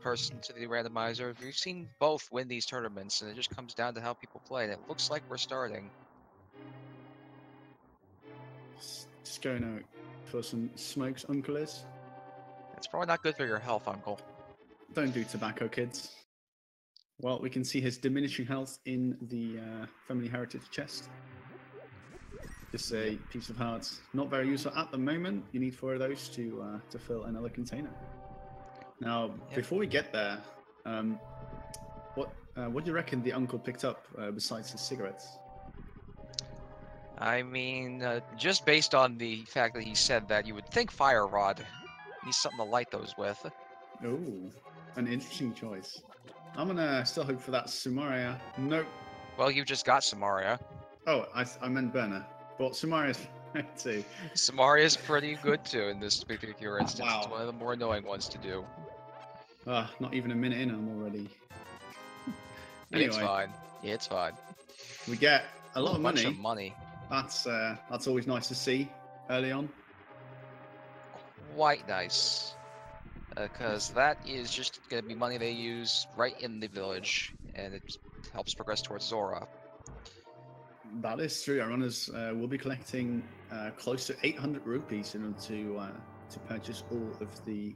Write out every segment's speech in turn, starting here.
person to the randomizer. We've seen both win these tournaments, and it just comes down to how people play. And it looks like we're starting. Just going out for some smokes, Uncle is. It's probably not good for your health, Uncle. Don't do tobacco, kids. Well, we can see his diminishing health in the family heritage chest. Just a piece of hearts. Not very useful at the moment. You need 4 of those to fill another container. Now, before we get there, what do you reckon the uncle picked up besides his cigarettes? I mean, just based on the fact that he said that, you would think fire rod. He's something to light those with. Oh, an interesting choice. I'm gonna still hope for that Sumaria. Nope. Well, you just got Samaria. Oh, I meant burner. But Samaria's too. Samaria's pretty good too in this particular instance. Wow. It's one of the more annoying ones to do. Not even a minute in, I'm already. Anyway, It's fine. It's fine. We get a lot of bunch money. Of money. That's always nice to see early on. Quite nice. Because that is just going to be money they use right in the village, and it helps progress towards Zora. That is true. Our runners will be collecting close to 800 rupees in order to purchase all of the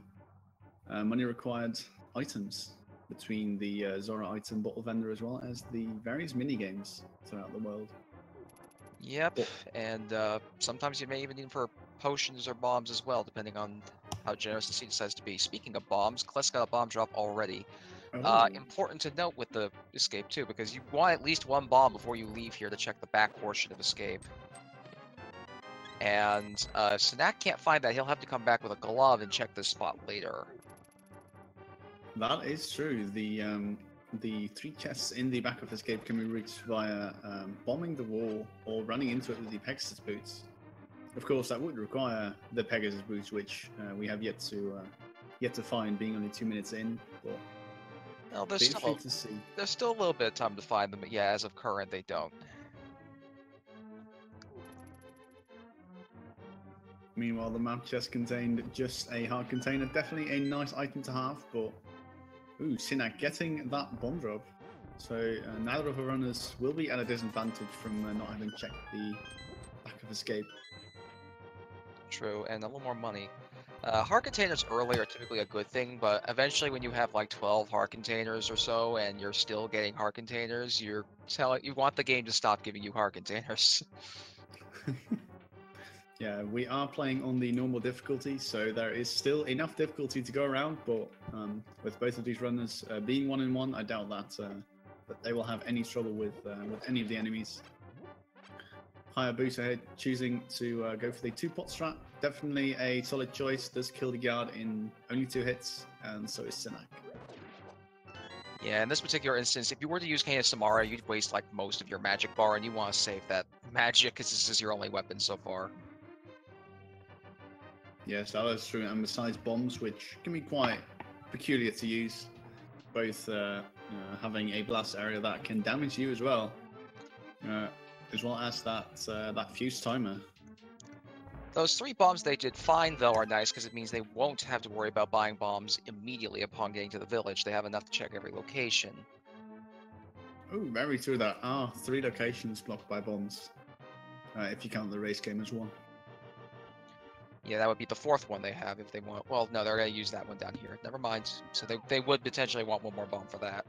money required items between the Zora item bottle vendor as well as the various mini games throughout the world. Yep, and sometimes you may even need them for potions or bombs as well, depending on how generous the scene decides to be. Speaking of bombs, Kless got a bomb drop already. Oh. Important to note with the escape too, because you want at least 1 bomb before you leave here to check the back portion of escape. And Synack can't find that. He'll have to come back with a glove and check this spot later. That is true. The 3 chests in the back of escape can be reached via bombing the wall or running into it with the Pegasus boots. Of course, that would require the Pegasus boots, which we have yet to find, being only 2 minutes in. But well, there's still a little bit of time to find them, but yeah, as of current, they don't. Meanwhile, the map chest contained just a hard container. Definitely a nice item to have, but ooh, Synack getting that bomb drop. So neither of our runners will be at a disadvantage from not having checked the back of escape. True, and a little more money. Heart containers early are typically a good thing, but eventually when you have like 12 heart containers or so and you're still getting heart containers, you want the game to stop giving you heart containers. Yeah, we are playing on the normal difficulty, so there is still enough difficulty to go around, but with both of these runners being 1-in-1, I doubt that they will have any trouble with any of the enemies. Hayabusa choosing to go for the 2-pot strat. Definitely a solid choice. Does kill the guard in only 2 hits, and so is Synack. Yeah, in this particular instance, if you were to use Kane Samara, you'd waste like most of your magic bar, and you want to save that magic because this is your only weapon so far. Yes, that is true. And besides bombs, which can be quite peculiar to use, both having a blast area that can damage you as well as that fuse timer. Those 3 bombs they did fine, though, are nice because it means they won't have to worry about buying bombs immediately upon getting to the village. They have enough to check every location. Oh, very true. There are 3 locations blocked by bombs, if you count the race game as one. Yeah, that would be the 4th one they have if they want. Well, no, they're going to use that one down here. Never mind. So they would potentially want 1 more bomb for that.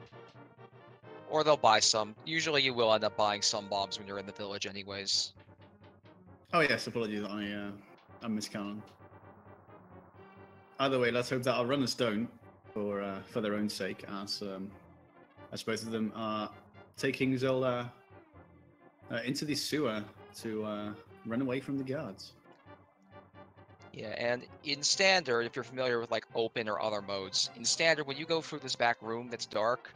Or they'll buy some. Usually you will end up buying some bombs when you're in the village anyways. Oh yes, apologies, I'm miscounting. Either way, let's hope that our runners don't, for their own sake, as both of them are taking Zelda into the sewer to run away from the guards. Yeah, and in Standard, if you're familiar with like Open or other modes, in Standard, when you go through this back room that's dark,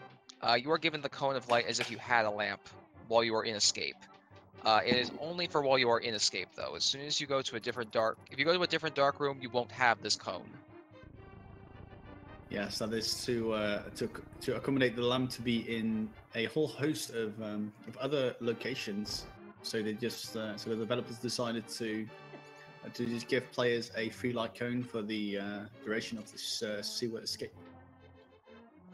you are given the cone of light as if you had a lamp while you are in Escape. It is only for while you are in Escape, though. As soon as you go to a different if you go to a different dark room, you won't have this cone. Yes, that is to accommodate the lamp to be in a whole host of other locations. So they just so the developers decided to just give players a free light cone for the duration of this sewer escape.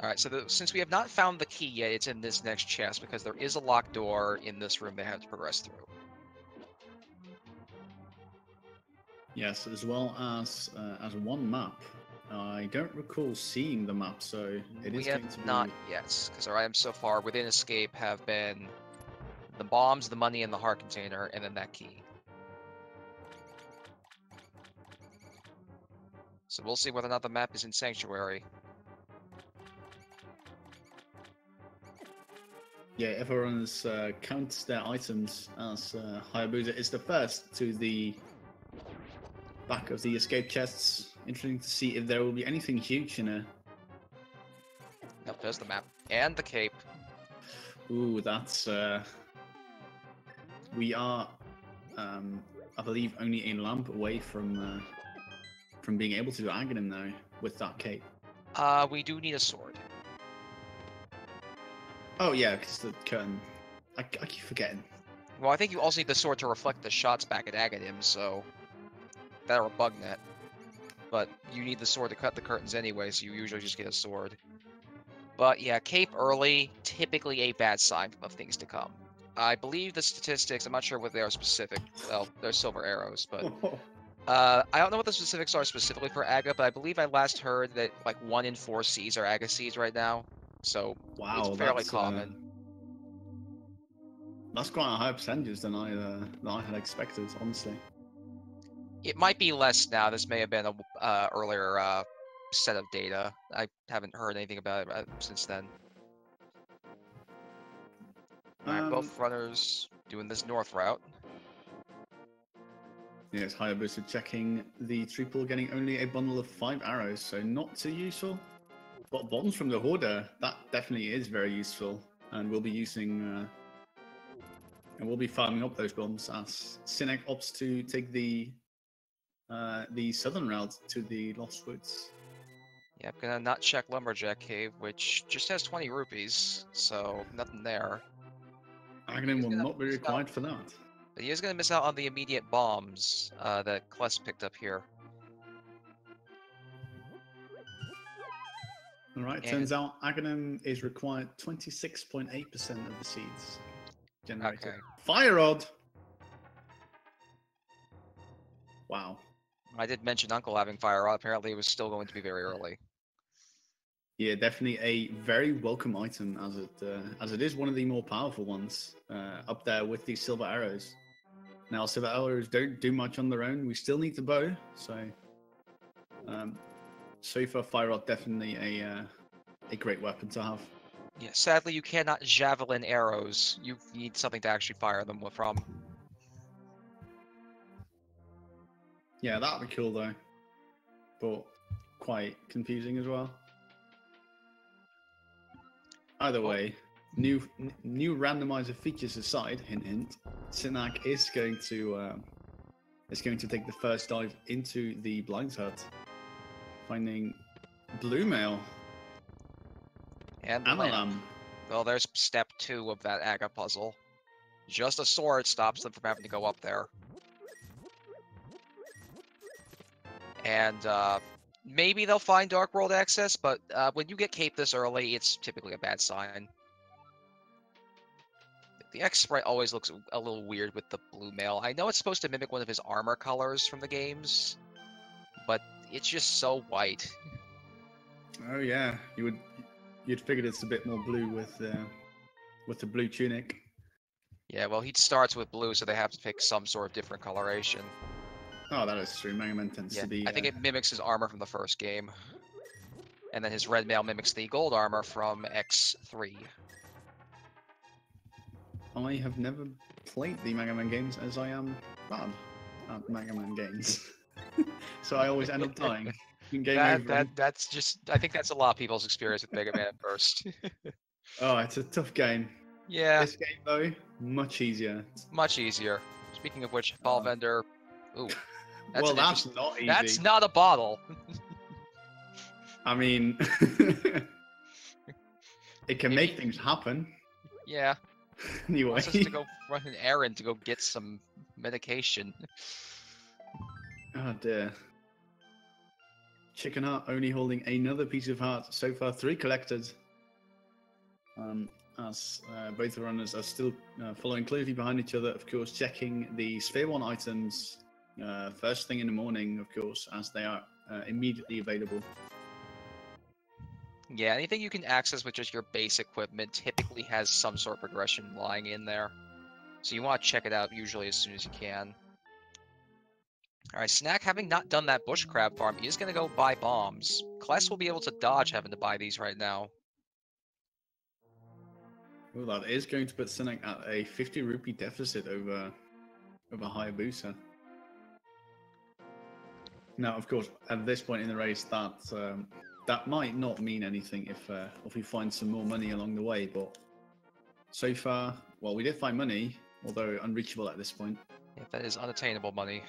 All right, so since we have not found the key yet, it's in this next chest because there is a locked door in this room they have to progress through. Yes, as well as one map. I don't recall seeing the map, so it is going to be... not yet, because our items so far within escape have been the bombs, the money, and the heart container, and then that key. So we'll see whether or not the map is in Sanctuary. Yeah, everyone counts their items as Hayabusa is the first to the back of the escape chests. Interesting to see if there will be anything huge in it. Nope, there's the map. And the cape. Ooh, that's... we are, I believe, only a lamp away from being able to do Aghanim now with that cape. We do need a sword. Oh yeah, because the curtain. I keep forgetting. Well, I think you also need the sword to reflect the shots back at Aghanim, so... That or a bug net. But you need the sword to cut the curtains anyway, so you usually just get a sword. But yeah, cape early, typically a bad sign of things to come. I believe the statistics, I'm not sure what they are specific. Well, they're silver arrows, but... I don't know what the specifics are specifically for Aga, but I believe I last heard that like 1 in 4 seeds are Aga seeds right now. So wow, it's fairly common. That's quite a higher percentage than I had expected, honestly. It might be less now. This may have been a earlier set of data. I haven't heard anything about it since then. Alright, both runners doing this north route. Yes, Hayabusa checking the tree pool, getting only a bundle of 5 arrows, so not too useful. But bombs from the Hoarder, that definitely is very useful, and we'll be using, and we'll be farming up those bombs as Synack opts to take the southern route to the Lost Woods. Yeah, I'm gonna not check Lumberjack Cave, which just has 20 rupees, so nothing there. Aghanim will not be required for that. But he is gonna miss out on the immediate bombs that Kless picked up here. Alright, turns out Aghanim is required 26.8% of the seeds generated. Okay. Fire Rod! Wow. I did mention Uncle having Fire Rod. Apparently it was still going to be very early. Yeah, definitely a very welcome item, as it is one of the more powerful ones, up there with the silver arrows. Now, silver arrows don't do much on their own. We still need the bow, so so far, Fire Rod definitely a great weapon to have. Yeah, sadly you cannot javelin arrows. You need something to actually fire them from. Yeah, that'd be cool though, but quite confusing as well. Either way, new randomizer features aside, hint hint, Synack is going to take the first dive into the Blind Hut, finding blue mail and a lamb. Well, there's step 2 of that Aga puzzle. Just a sword stops them from having to go up there. And maybe they'll find Dark World access, but when you get cape this early, it's typically a bad sign. The X sprite always looks a little weird with the blue mail. I know it's supposed to mimic one of his armor colors from the games, but it's just so white. Oh yeah, you'd figured it's a bit more blue with the blue tunic. Yeah, well, he starts with blue, so they have to pick some sort of different coloration. Oh, that is true. Mega Man tends to be... I think it mimics his armor from the first game. And then his red mail mimics the gold armor from X3. I have never played the Mega Man games, as I am bad at Mega Man games. So I always end up dying. That's just... I think that's a lot of people's experience with Mega Man at first. Oh, it's a tough game. Yeah. This game, though, much easier. Much easier. Speaking of which, Ball Vendor... Ooh. Well, that's not easy. That's not a bottle. I mean, it can make things happen. Yeah. Anyway. Wants us to go run an errand to go get some medication. Oh dear. Chicken Heart only holding another piece of heart. So far, 3 collected. As both the runners are still following closely behind each other, of course, checking the Sphere 1 items first thing in the morning, of course, as they are immediately available. Yeah, anything you can access with just your base equipment typically has some sort of progression lying in there. So you want to check it out usually as soon as you can. Alright, Synack, having not done that bush crab farm, is going to go buy bombs. Kless will be able to dodge having to buy these right now. Well, that is going to put Synack at a 50 rupee deficit over Hayabusa. Now, of course, at this point in the race, that might not mean anything if we find some more money along the way. But so far, well, we did find money, although unreachable at this point. Yeah, that is unattainable money.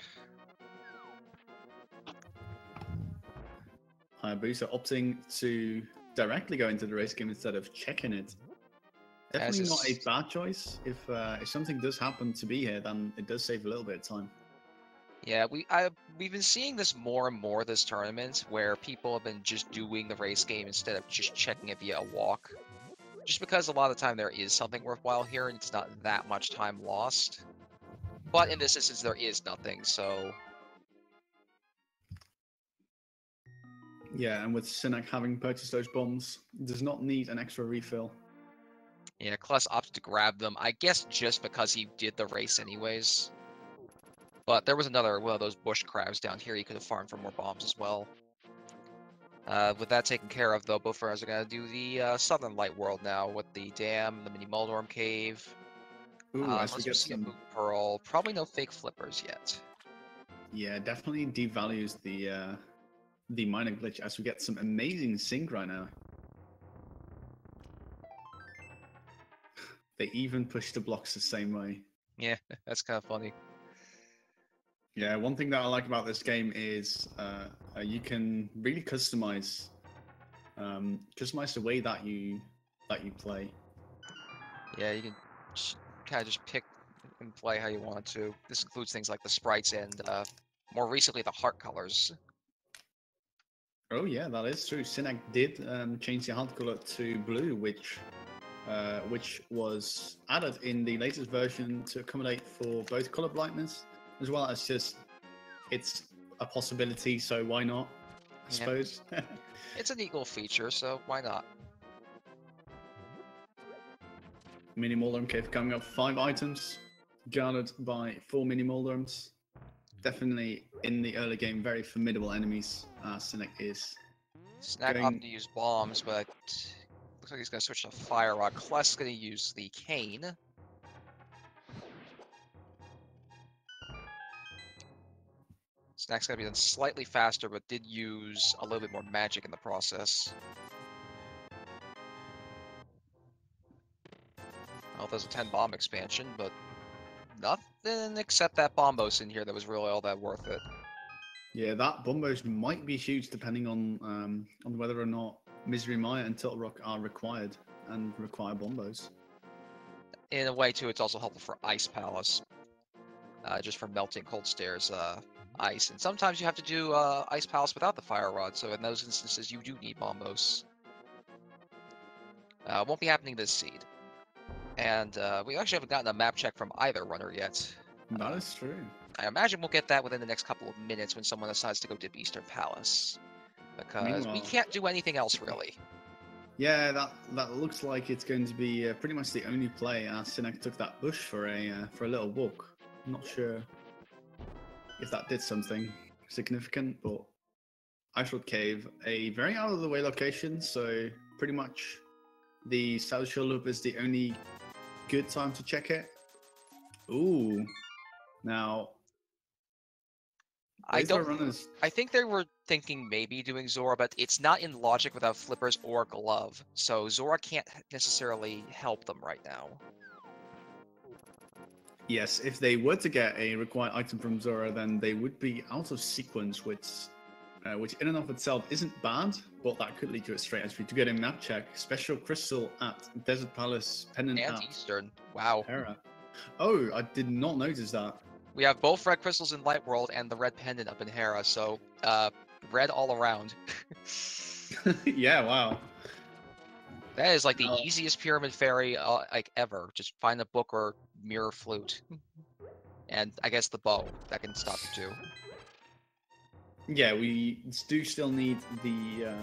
Hayabusa opting to directly go into the race game instead of checking it. Definitely not a bad choice. If something does happen to be here, then it does save a little bit of time. Yeah, we've been seeing this more and more this tournament, where people have been just doing the race game instead of just checking it via a walk. Just because a lot of the time there is something worthwhile here, and it's not that much time lost. But in this instance, there is nothing, so... Yeah, and with Synack having purchased those bombs, does not need an extra refill. Yeah, Kless opted to grab them, I guess just because he did the race anyways. But there was another one of those bush crabs down here he could have farmed for more bombs as well. With that taken care of, though, both runners are going to do the Southern Light World now, with the dam, the mini Muldorm cave. Ooh, as we get see a some... Moon Pearl. Probably no fake flippers yet. Yeah, definitely devalues the minor glitch as we get some amazing sync right now. They even push the blocks the same way. Yeah, that's kind of funny. Yeah, one thing that I like about this game is you can really customize the way that you play. Yeah, you can kind of just pick and play how you want to. This includes things like the sprites and, more recently, the heart colors. Oh yeah, that is true. Synack did change the heart color to blue, which was added in the latest version to accommodate for both color blindness as well as just it's a possibility, so why not? I suppose. It's a neat little feature, so why not? Mini Muldorm Cave coming up, 5 items, guarded by 4 Mini Muldorms. Definitely in the early game, very formidable enemies. Synack is. Synack opted to use bombs, but looks like he's going to switch to Fire Rod. Kless is going to use the cane. Synack's going to be done slightly faster, but did use a little bit more magic in the process. Well, there's a 10 bomb expansion, but nothing except that Bombos in here that was really all that worth it. Yeah, that Bombos might be huge depending on whether or not Misery Maya and Turtle Rock are required and require Bombos. In a way, too, it's also helpful for Ice Palace. Just for melting Cold Stairs ice. And sometimes you have to do Ice Palace without the Fire Rod, so in those instances you do need Bombos. Won't be happening this seed. And we actually haven't gotten a map check from either runner yet. That is true. I imagine we'll get that within the next couple of minutes when someone decides to go to Eastern Palace. Because we can't do anything else, really. Yeah, that looks like it's going to be pretty much the only play as Synack took that bush for a little walk. I'm not sure if that did something significant, but Icewood Cave, a very out-of-the-way location, so pretty much the South Shore Loop is the only good time to check it. Ooh. Now, I think they were thinking maybe doing Zora, but it's not in logic without flippers or glove, so Zora can't necessarily help them right now. Yes, if they were to get a required item from Zora, then they would be out of sequence, which in and of itself isn't bad, but that could lead to a straight entry to get a map check. Special crystal at Desert Palace, pendant and at Eastern. Wow. Hera. Oh, I did not notice that. We have both red crystals in Light World and the red pendant up in Hera, so Red all around. Yeah, wow. That is like the Now, easiest pyramid fairy like ever. Just find a book or mirror flute, and I guess the bow that can stop you too. yeah, we do still need the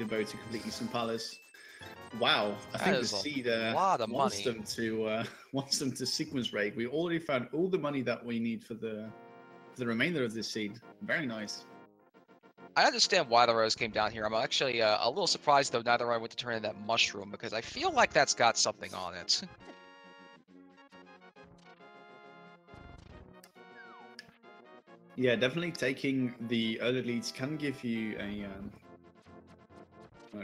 bow to complete Eastern Palace. Wow, I That think the is a seed lot of wants money. them to wants them to sequence raid. We already found all the money that we need for the remainder of this seed. Very nice. I understand why the rose came down here. I'm actually a little surprised though neither I went to turn in that mushroom because I feel like that's got something on it. Yeah, definitely taking the early leads can give you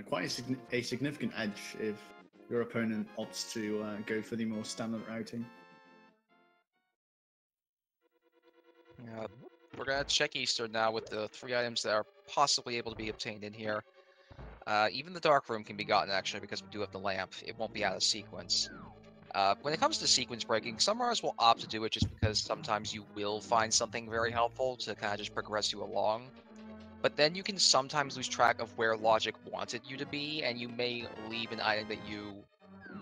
quite a significant edge if your opponent opts to go for the more standard routing. Yeah, we're gonna check Eastern now with the 3 items that are possibly able to be obtained in here. Even the dark room can be gotten actually because we do have the lamp. It won't be out of sequence. When it comes to sequence breaking, some runners will opt to do it just because sometimes you will find something very helpful to kind of just progress you along. But then you can sometimes lose track of where logic wanted you to be, and you may leave an item that you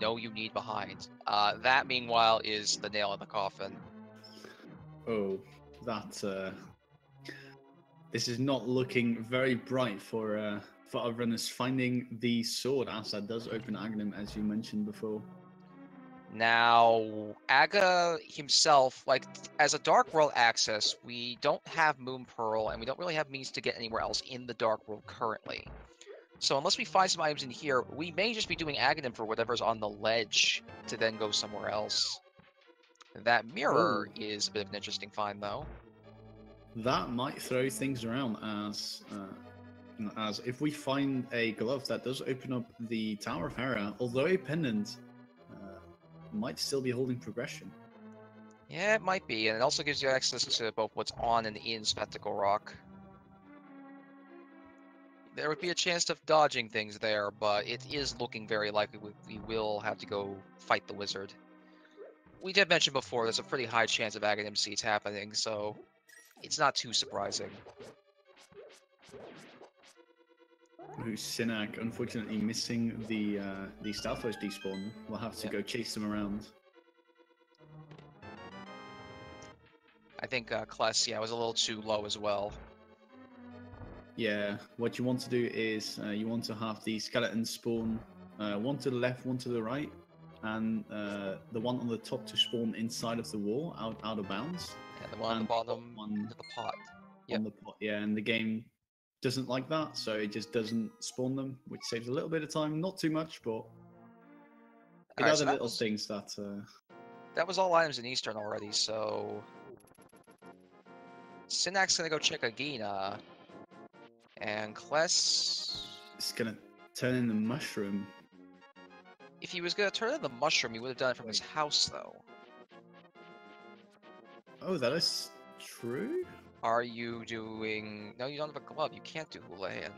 know you need behind. That, meanwhile, is the nail in the coffin. Oh, that this is not looking very bright for our runners finding the sword, as that does open Aghanim, as you mentioned before. Now, Aga himself, like, as a Dark World access, we don't have Moon Pearl, and we don't really have means to get anywhere else in the Dark World currently. So unless we find some items in here, we may just be doing Aghanim for whatever's on the ledge to then go somewhere else. That mirror Oh, is a bit of an interesting find, though. that might throw things around as if we find a glove that does open up the Tower of Hera, although a pendant might still be holding progression. Yeah, it might be, and it also gives you access to both what's on and in Spectacle Rock. There would be a chance of dodging things there, but it is looking very likely we will have to go fight the wizard. We did mention before there's a pretty high chance of Aghanim Seeds happening, so it's not too surprising. Who's Synack unfortunately missing the Stalfos despawn. We'll have to go chase them around. I think Kless, yeah, was a little too low as well. Yeah, what you want to do is you want to have the skeleton spawn one to the left, one to the right, and the one on the top to spawn inside of the wall, out of bounds. And the one on the bottom into the pot. Yep. On the pot, yeah, and the game doesn't like that, so it just doesn't spawn them, which saves a little bit of time, not too much, but it are the little things that. That was all items in Eastern already, so Synack's gonna go check Agina, and Kless is gonna turn in the mushroom. If he was gonna turn in the mushroom, he would have done it from his house, though. Oh, that is true? Are you doing... No, you don't have a glove. You can't do Houlihan.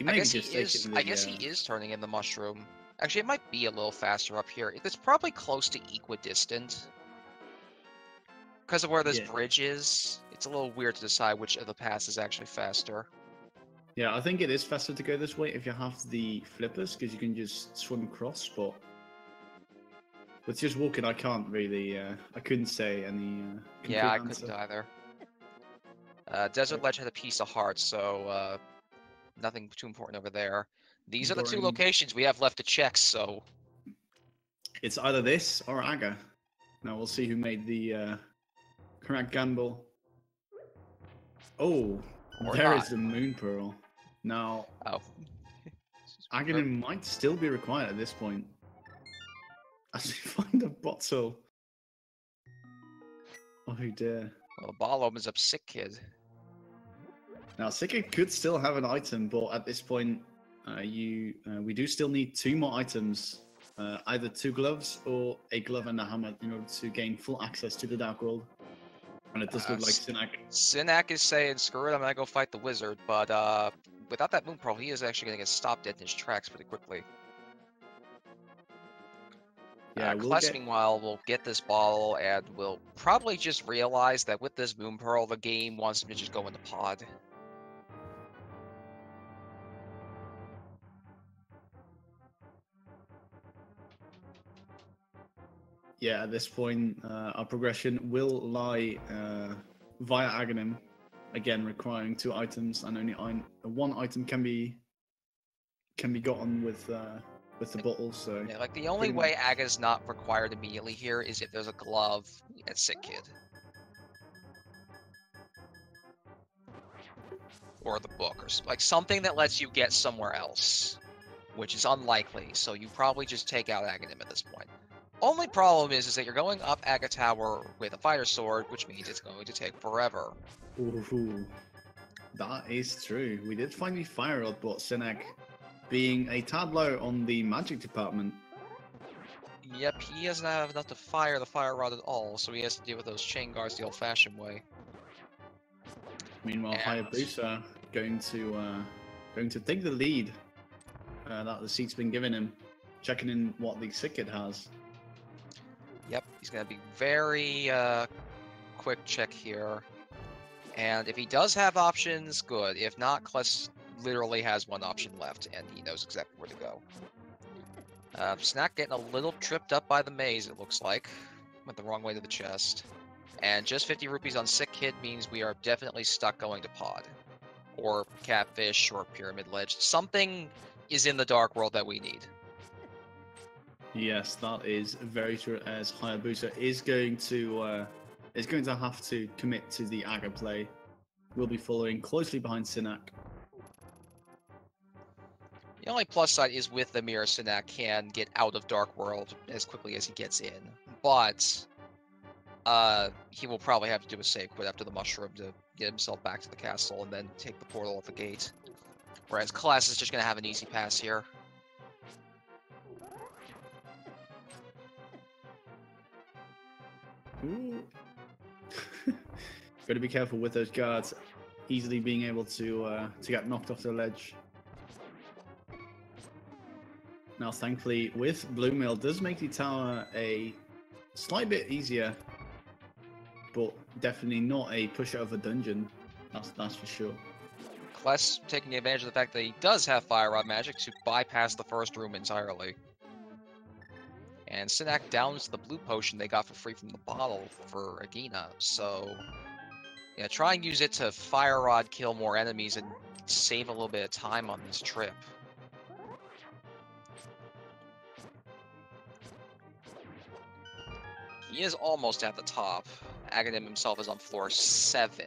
I guess he is turning in the mushroom. Actually, it might be a little faster up here. It's probably close to equidistant. Because of where this bridge is, it's a little weird to decide which of the paths is actually faster. Yeah, I think it is faster to go this way if you have the flippers, because you can just swim across, but with just walking, I can't really, I couldn't say any yeah, I answer. couldn't either. Desert Ledge had a piece of heart, so nothing too important over there. These are the two locations we have left to check, so... It's either this or Aga. Now we'll see who made the correct gamble. Oh, there is the Moon Pearl. Now, Aghanim might still be required at this point. As we find a bottle. Oh dear. Well, the ball opens up Sick Kid. Now, Sick Kid could still have an item, but at this point, we do still need 2 more items. Either 2 gloves or a glove and a hammer in order to gain full access to the Dark World. And it does look like Synack. Synack is saying, screw it, I'm gonna go fight the wizard, but without that Moon Pearl, he is actually gonna get stopped dead in his tracks pretty quickly. Yeah, we'll Kless, get. meanwhile, will get this bottle and will probably just realize that with this Moon Pearl, the game wants him to just go into pod. Yeah, at this point, our progression will lie via Aghanim, again requiring 2 items, and only one item can be gotten with the bottle. So Yeah, like the only pretty way much. Aga's not required immediately here is if there's a glove at Sick Kid. Or the book, or like something that lets you get somewhere else, which is unlikely, so you probably just take out Aghanim at this point. Only problem is that you're going up Aga Tower with a fighter sword, which means it's going to take forever. Ooh, that is true. We did find the fire rod, but Synack being a tad low on the magic department. Yep, he doesn't have enough to fire the fire rod at all, so he has to deal with those chain guards the old-fashioned way. Meanwhile, And Hayabusa going to take the lead that the seat's been given him, checking in what the Sick Kid has. yep, he's going to be very quick check here. And if he does have options, good. If not, Kless literally has one option left, and he knows exactly where to go. Synack getting a little tripped up by the maze, it looks like. Went the wrong way to the chest. And just 50 rupees on Sick Kid means we are definitely stuck going to pod. Or Catfish, or Pyramid Ledge. Something is in the Dark World that we need. Yes, that is very true. As Hayabusa is going to have to commit to the Aga play. We'll be following closely behind Synack. The only plus side is with the mirror, Synack can get out of Dark World as quickly as he gets in. But he will probably have to do a save quit after the mushroom to get himself back to the castle and then take the portal at the gate. Whereas Kless is just going to have an easy pass here. Ooh. Got to be careful with those guards, easily being able to get knocked off the ledge. Now, thankfully, with Blue Mill does make the tower a slight bit easier, but definitely not a push out of a dungeon. That's for sure. Kless taking advantage of the fact that he does have Fire Rod magic to bypass the first room entirely. And Synack downs the blue potion they got for free from the bottle for Agina, so yeah, try and use it to Fire Rod kill more enemies and save a little bit of time on this trip. He is almost at the top. Aghanim himself is on floor 7.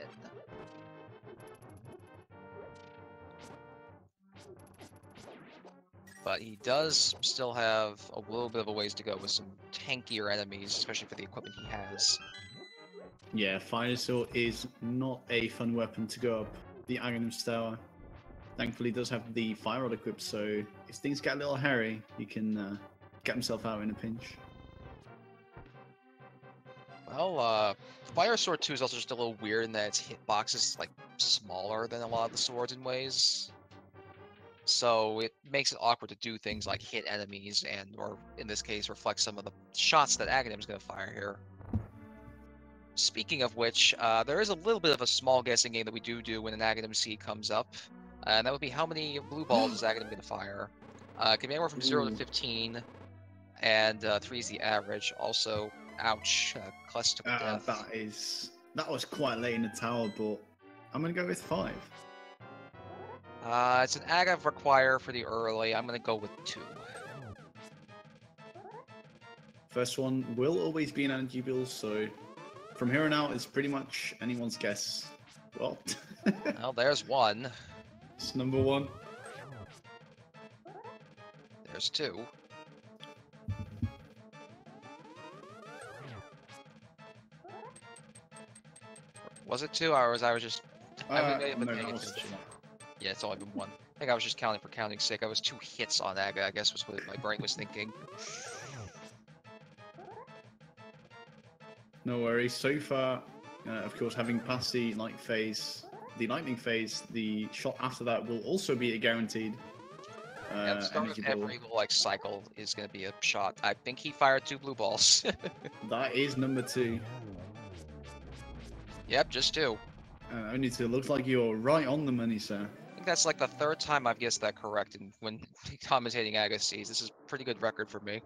But he does still have a little bit of a ways to go with some tankier enemies, especially for the equipment he has. Yeah, Fire Sword is not a fun weapon to go up the Aghanim's tower. Thankfully, he does have the Fire Rod equipped, so if things get a little hairy, he can get himself out in a pinch. Well, Fire Sword 2 is also just a little weird in that its hitbox is like smaller than a lot of the swords in ways. So it makes it awkward to do things like hit enemies and, or in this case, reflect some of the shots that Aghanim's going to fire here. Speaking of which, there is a little bit of a small guessing game that we do when an Aghanim seed comes up. And that would be how many blue balls is Aghanim going to fire? It can be anywhere from 0 to 15, and 3 is the average. Also, ouch, Kless took a death. That was quite late in the tower, but I'm going to go with 5. It's an Agav require for the early. I'm going to go with 2. First one will always be an energy build, so from here on out, it's pretty much anyone's guess. Well, Well, there's 1. It's number 1. There's 2. Was it 2, or was I just... No, Yeah, it's only been 1. I think I was just counting for counting's sake. I was 2 hits on Aga, I guess was what my brain was thinking. No worries. So far, of course, having passed the lightning phase, the shot after that will also be a guaranteed. At the start of energy ball. every like cycle is going to be a shot. I think he fired 2 blue balls. That is number 2. Yep, just 2. Only 2. Looks like you're right on the money, sir. I think that's like the 3rd time I've guessed that correct and when commentating Agassiz. This is a pretty good record for me.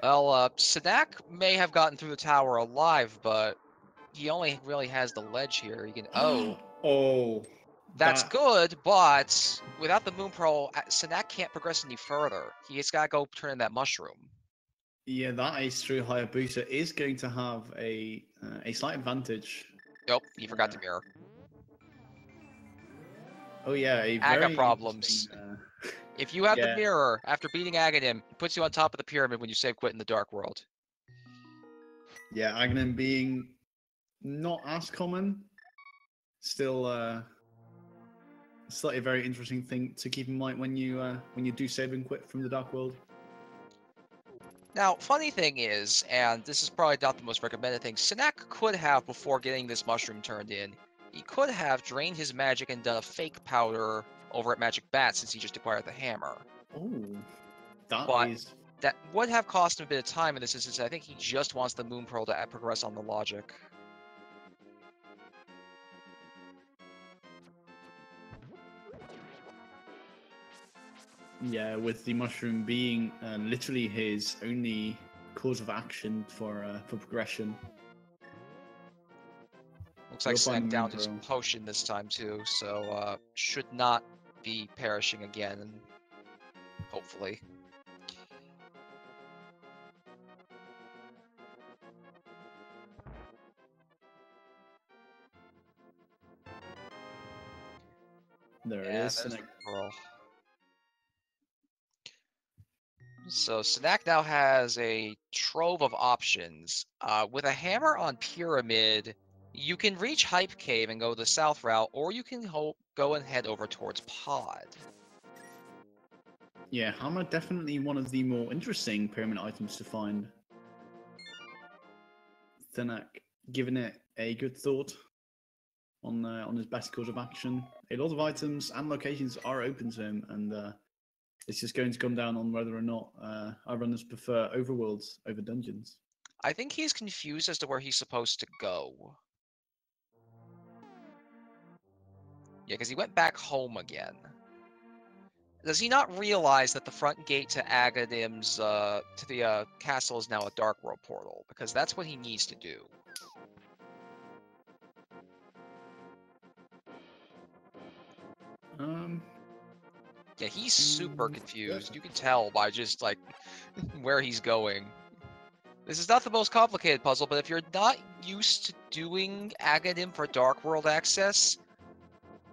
Well, Synack may have gotten through the tower alive, but he only really has the ledge here. He can. Oh. That's good, but without the Moon Pearl, Synack can't progress any further. He's got to go turn in that mushroom. Yeah, that is true. Hayabusa is going to have a slight advantage. Nope, he forgot to mirror. Oh yeah, a Aga very problems. If you have the Yeah. mirror after beating Aghanim, it puts you on top of the pyramid when you save quit in the Dark World. Yeah, Aghanim being not as common, still slightly a very interesting thing to keep in mind when you do save and quit from the Dark World. Now, funny thing is, and this is probably not the most recommended thing, Synack could have, before getting this mushroom turned in, he could have drained his magic and done a fake powder over at Magic Bat since he just acquired the hammer. Oh, that would have cost him a bit of time in this instance. I think he just wants the Moon Pearl to progress on the logic. Yeah, with the mushroom being literally his only course of action for progression. Looks like Synack downed his potion this time too, so should not be perishing again, hopefully. There it is. Synack. So Synack now has a trove of options. With a hammer on Pyramid, you can reach Hype Cave and go the south route, or you can go and head over towards Pod. Yeah, hammer definitely one of the more interesting pyramid items to find. Synack giving it a good thought on his best course of action. A lot of items and locations are open to him, and it's just going to come down on whether or not our runners prefer overworlds over dungeons. I think he's confused as to where he's supposed to go. Yeah, because he went back home again. Does he not realize that the front gate to Aghanim's to the castle is now a Dark World portal? Because that's what he needs to do. Yeah, he's super confused. You can tell by just like where he's going. This is not the most complicated puzzle, but if you're not used to doing Aghanim for Dark World access,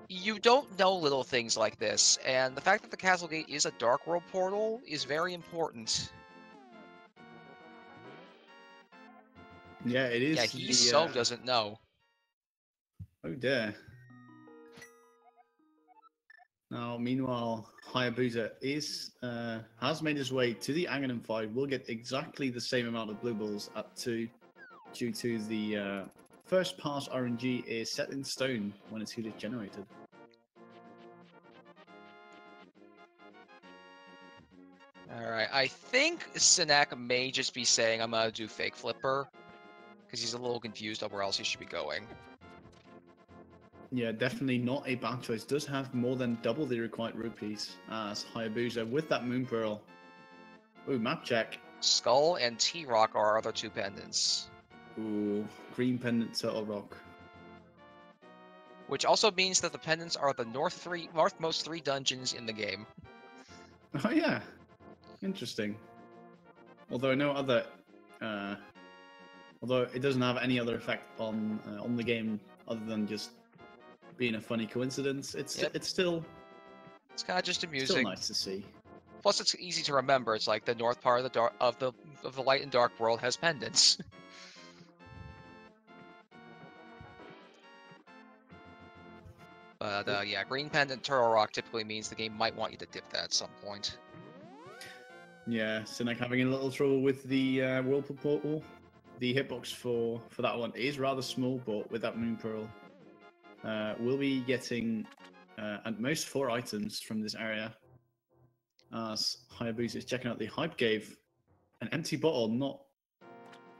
you don't know little things like this, and the fact that the Castle Gate is a Dark World portal is very important. Yeah, it is. Yeah, he so doesn't know. Oh dear. Now, meanwhile, Hayabusa has made his way to the Aghanim 5. We'll get exactly the same amount of blue balls at 2, due to the first pass RNG is set in stone when it's heat generated. Alright, I think Synack may just be saying I'm gonna do fake flipper, because he's a little confused on where else he should be going. Yeah, definitely not a bad choice. Does have more than double the required rupees as Hayabusa with that Moon Pearl. Ooh, map check. Skull and T-Rock are our other 2 pendants. Ooh, green pendant, Turtle Rock. Which also means that the pendants are the northmost 3 dungeons in the game. Oh yeah, interesting. Although no other, although it doesn't have any other effect on the game other than just being a funny coincidence. It's still. It's kind of just amusing. Still nice to see. Plus, it's easy to remember. It's like the north part of the light and dark world has pendants. But yeah, green pendant Turtle Rock typically means the game might want you to dip that at some point. Yeah, Synack having a little trouble with the Whirlpool portal. The hitbox for that one is rather small, but with that Moon Pearl, we'll be getting at most 4 items from this area. As Hayabusa is checking out the hype cave. An empty bottle, not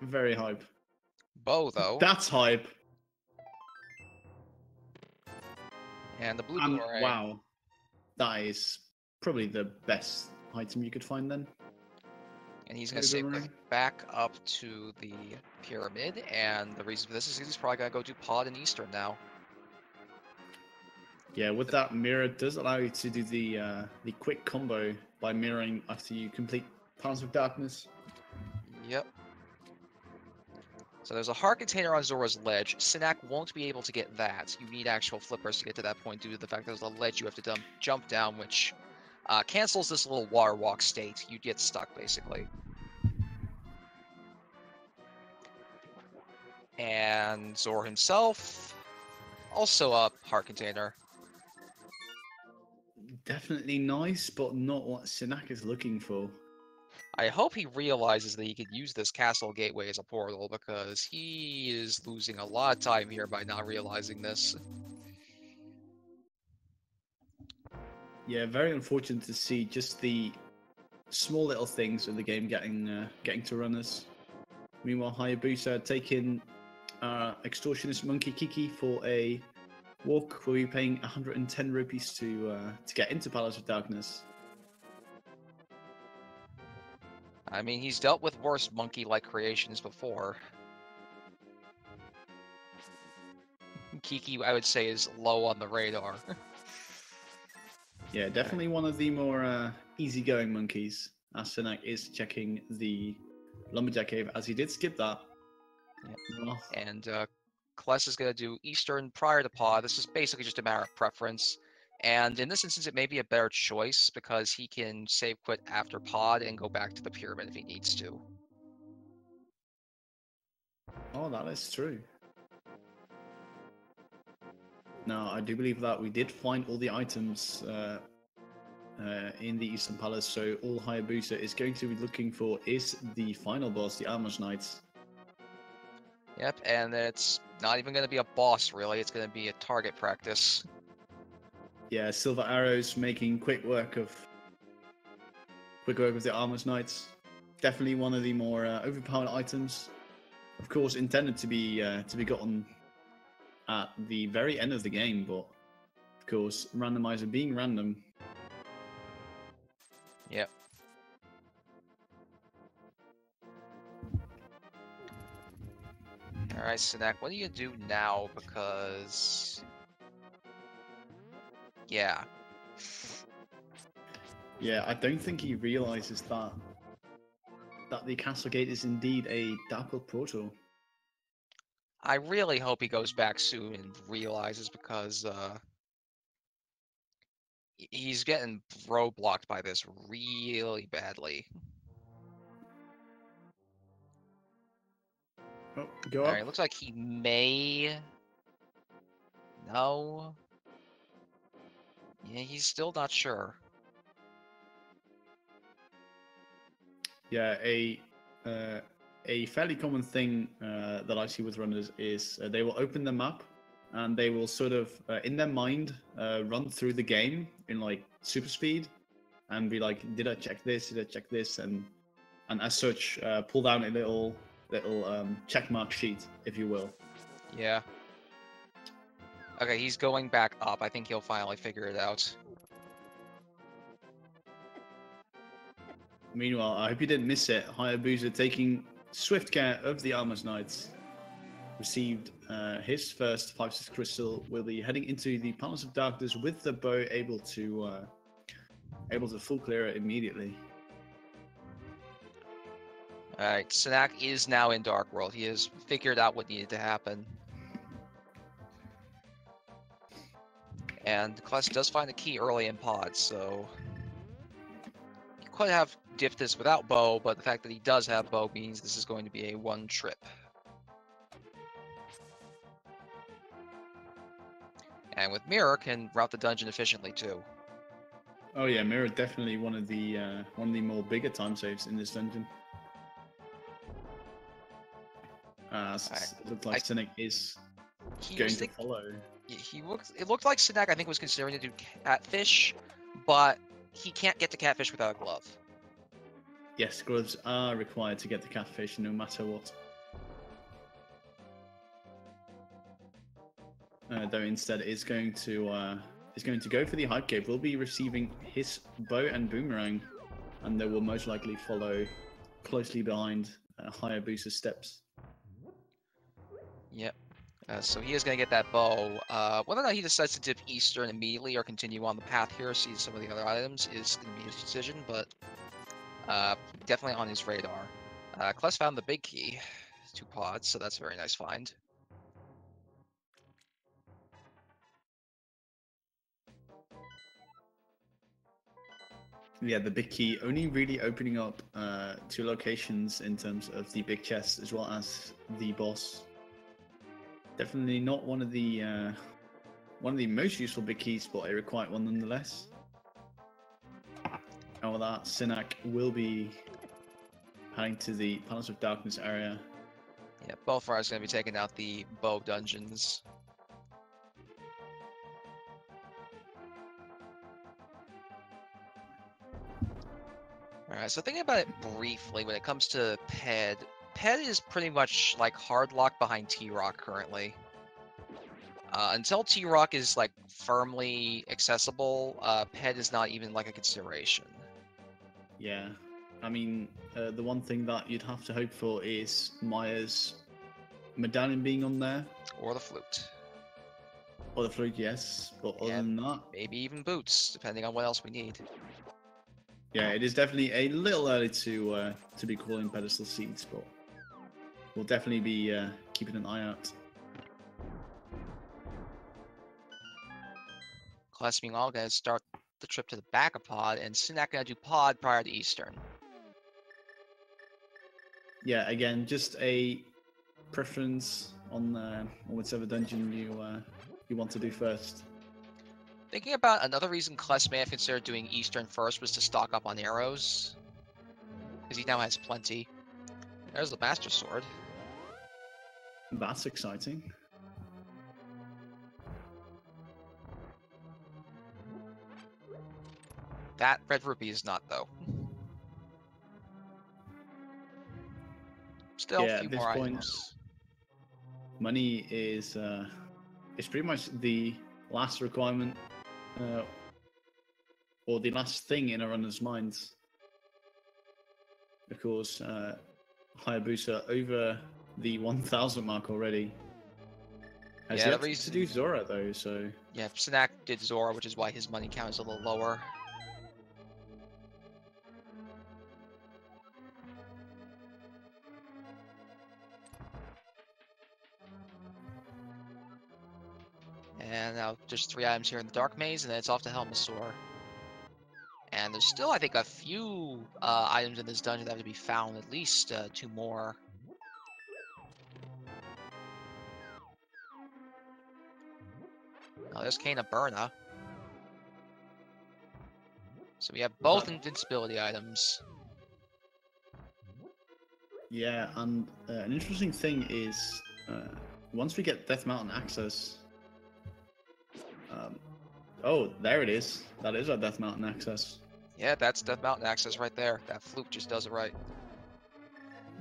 very hype. Bow, though. That's hype. And the blue And boomerang. wow, that is probably the best item you could find then. And he's going to save back up to the pyramid. And the reason for this is he's probably going to go do pod and Eastern now. Yeah, with that mirror, it does allow you to do the quick combo by mirroring after you complete Palace of Darkness. Yep. So there's a heart container on Zora's ledge. Synack won't be able to get that. You need actual flippers to get to that point due to the fact that there's a ledge you have to jump down, which cancels this little water walk state. You get stuck, basically. And Zora himself, also a heart container. Definitely nice, but not what Synack is looking for. I hope he realizes that he could use this castle gateway as a portal, because he is losing a lot of time here by not realizing this. Yeah, very unfortunate to see just the small little things of the game getting to runners. Meanwhile, Hayabusa taking extortionist monkey Kiki for a walk. Will be paying 110 rupees to get into Palace of Darkness. I mean, he's dealt with worse monkey-like creations before. Kiki, I would say, is low on the radar. Yeah, definitely one of the more easygoing monkeys. As Synack is checking the Lumberjack Cave, as he did skip that. Yep. Oh. And Kless is going to do Eastern prior to Pod. This is basically just a matter of preference. And in this instance, it may be a better choice because he can save quit after Pod and go back to the pyramid if he needs to. Oh, that is true. No, I do believe that we did find all the items in the Eastern Palace, so all Hayabusa is going to be looking for is the final boss, the Armor's Knights. Yep, and it's not even going to be a boss, really. It's going to be a target practice. Yeah, Silver Arrows making quick work of the Armor's Knights. Definitely one of the more overpowered items. Of course, intended to be gotten at the very end of the game, but of course, Randomizer being random. Yep. Alright, Synack, what are you gonna do now? Because... yeah. Yeah, I don't think he realizes that the castle gate is indeed a Dark World portal. I really hope he goes back soon and realizes, because he's getting roadblocked by this really badly. Oh, go up. Alright, looks like he may... no. Yeah, he's still not sure. Yeah, a fairly common thing that I see with runners is they will open the map and they will sort of, in their mind, run through the game in like super speed and be like, did I check this? Did I check this? And as such, pull down a little check mark sheet, if you will. Yeah. Okay, he's going back up. I think he'll finally figure it out. Meanwhile, I hope you didn't miss it. Hayabusa taking swift care of the Armor's Knights. Received his first 5-6 crystal. Will be heading into the Palace of Darkness with the bow, able to full clear it immediately. Alright, Synack is now in Dark World. He has figured out what needed to happen. And Kless does find the key early in Pod, so... he could have dipped this without bow, but the fact that he does have bow means this is going to be a one trip. And with Mirror, can route the dungeon efficiently too. Oh yeah, Mirror definitely one of the more bigger time saves in this dungeon. It looks like Synack is going to follow. It looked like Synack, I think, was considering to do Catfish, but he can't get the catfish without a glove. Yes, gloves are required to get the catfish no matter what. Though instead is going to go for the hype cave. We'll be receiving his bow and boomerang, and they will most likely follow closely behind Hayabusa's steps. Yep. So he is going to get that bow. Whether or not he decides to dip Eastern immediately or continue on the path here, see some of the other items, is going to be his decision, but definitely on his radar. Kless found the big key, 2 pods, so that's a very nice find. Yeah, the big key only really opening up 2 locations in terms of the big chest as well as the boss. Definitely not one of the most useful big keys, but a required one nonetheless. And with that, Synack will be heading to the Palace of Darkness area. Yeah, Belfar is going to be taking out the bow dungeons. Alright, so thinking about it briefly, when it comes to Ped is pretty much like hard locked behind T-Rock currently. Until T-Rock is like firmly accessible, Ped is not even like a consideration. Yeah, I mean, the one thing that you'd have to hope for is Maya's medallion being on there. Or the flute. Or the flute, yes, but other than that... Maybe even boots, depending on what else we need. Yeah, it is definitely a little early to be calling pedestal seeds, but we'll definitely be keeping an eye out. Kless meanwhile gonna start the trip to the back of pod, and Synack gonna do pod prior to Eastern. Yeah, again, just a preference on whichever dungeon you want to do first. Thinking about another reason Kless may have considered doing Eastern first was to stock up on arrows, because he now has plenty. There's the Master Sword. That's exciting. That red rupee is not, though. Still, yeah, a few at this more point, items. Money is pretty much the last requirement, or the last thing in a runner's minds. Of course, Hayabusa over the 1,000 mark already. Has yet to do Zora though, so... Yeah, Synack did Zora, which is why his money count is a little lower. And now just 3 items here in the Dark Maze, and then it's off to Helmasaur. And there's still, I think, a few items in this dungeon that have to be found, at least 2 more. Oh, there's Kana Burna. So we have both invincibility items. Yeah, and an interesting thing is, once we get Death Mountain access... oh, there it is. That is our Death Mountain access. Yeah, that's Death Mountain access right there. That fluke just does it right.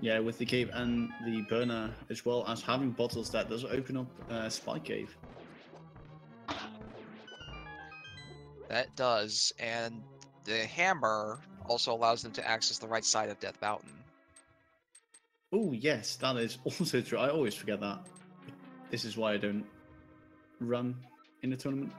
Yeah, with the cave and the burner, as well as having bottles, that does open up Spy Cave. That does, and the hammer also allows them to access the right side of Death Mountain. Oh yes, that is also true. I always forget that. This is why I don't run in a tournament.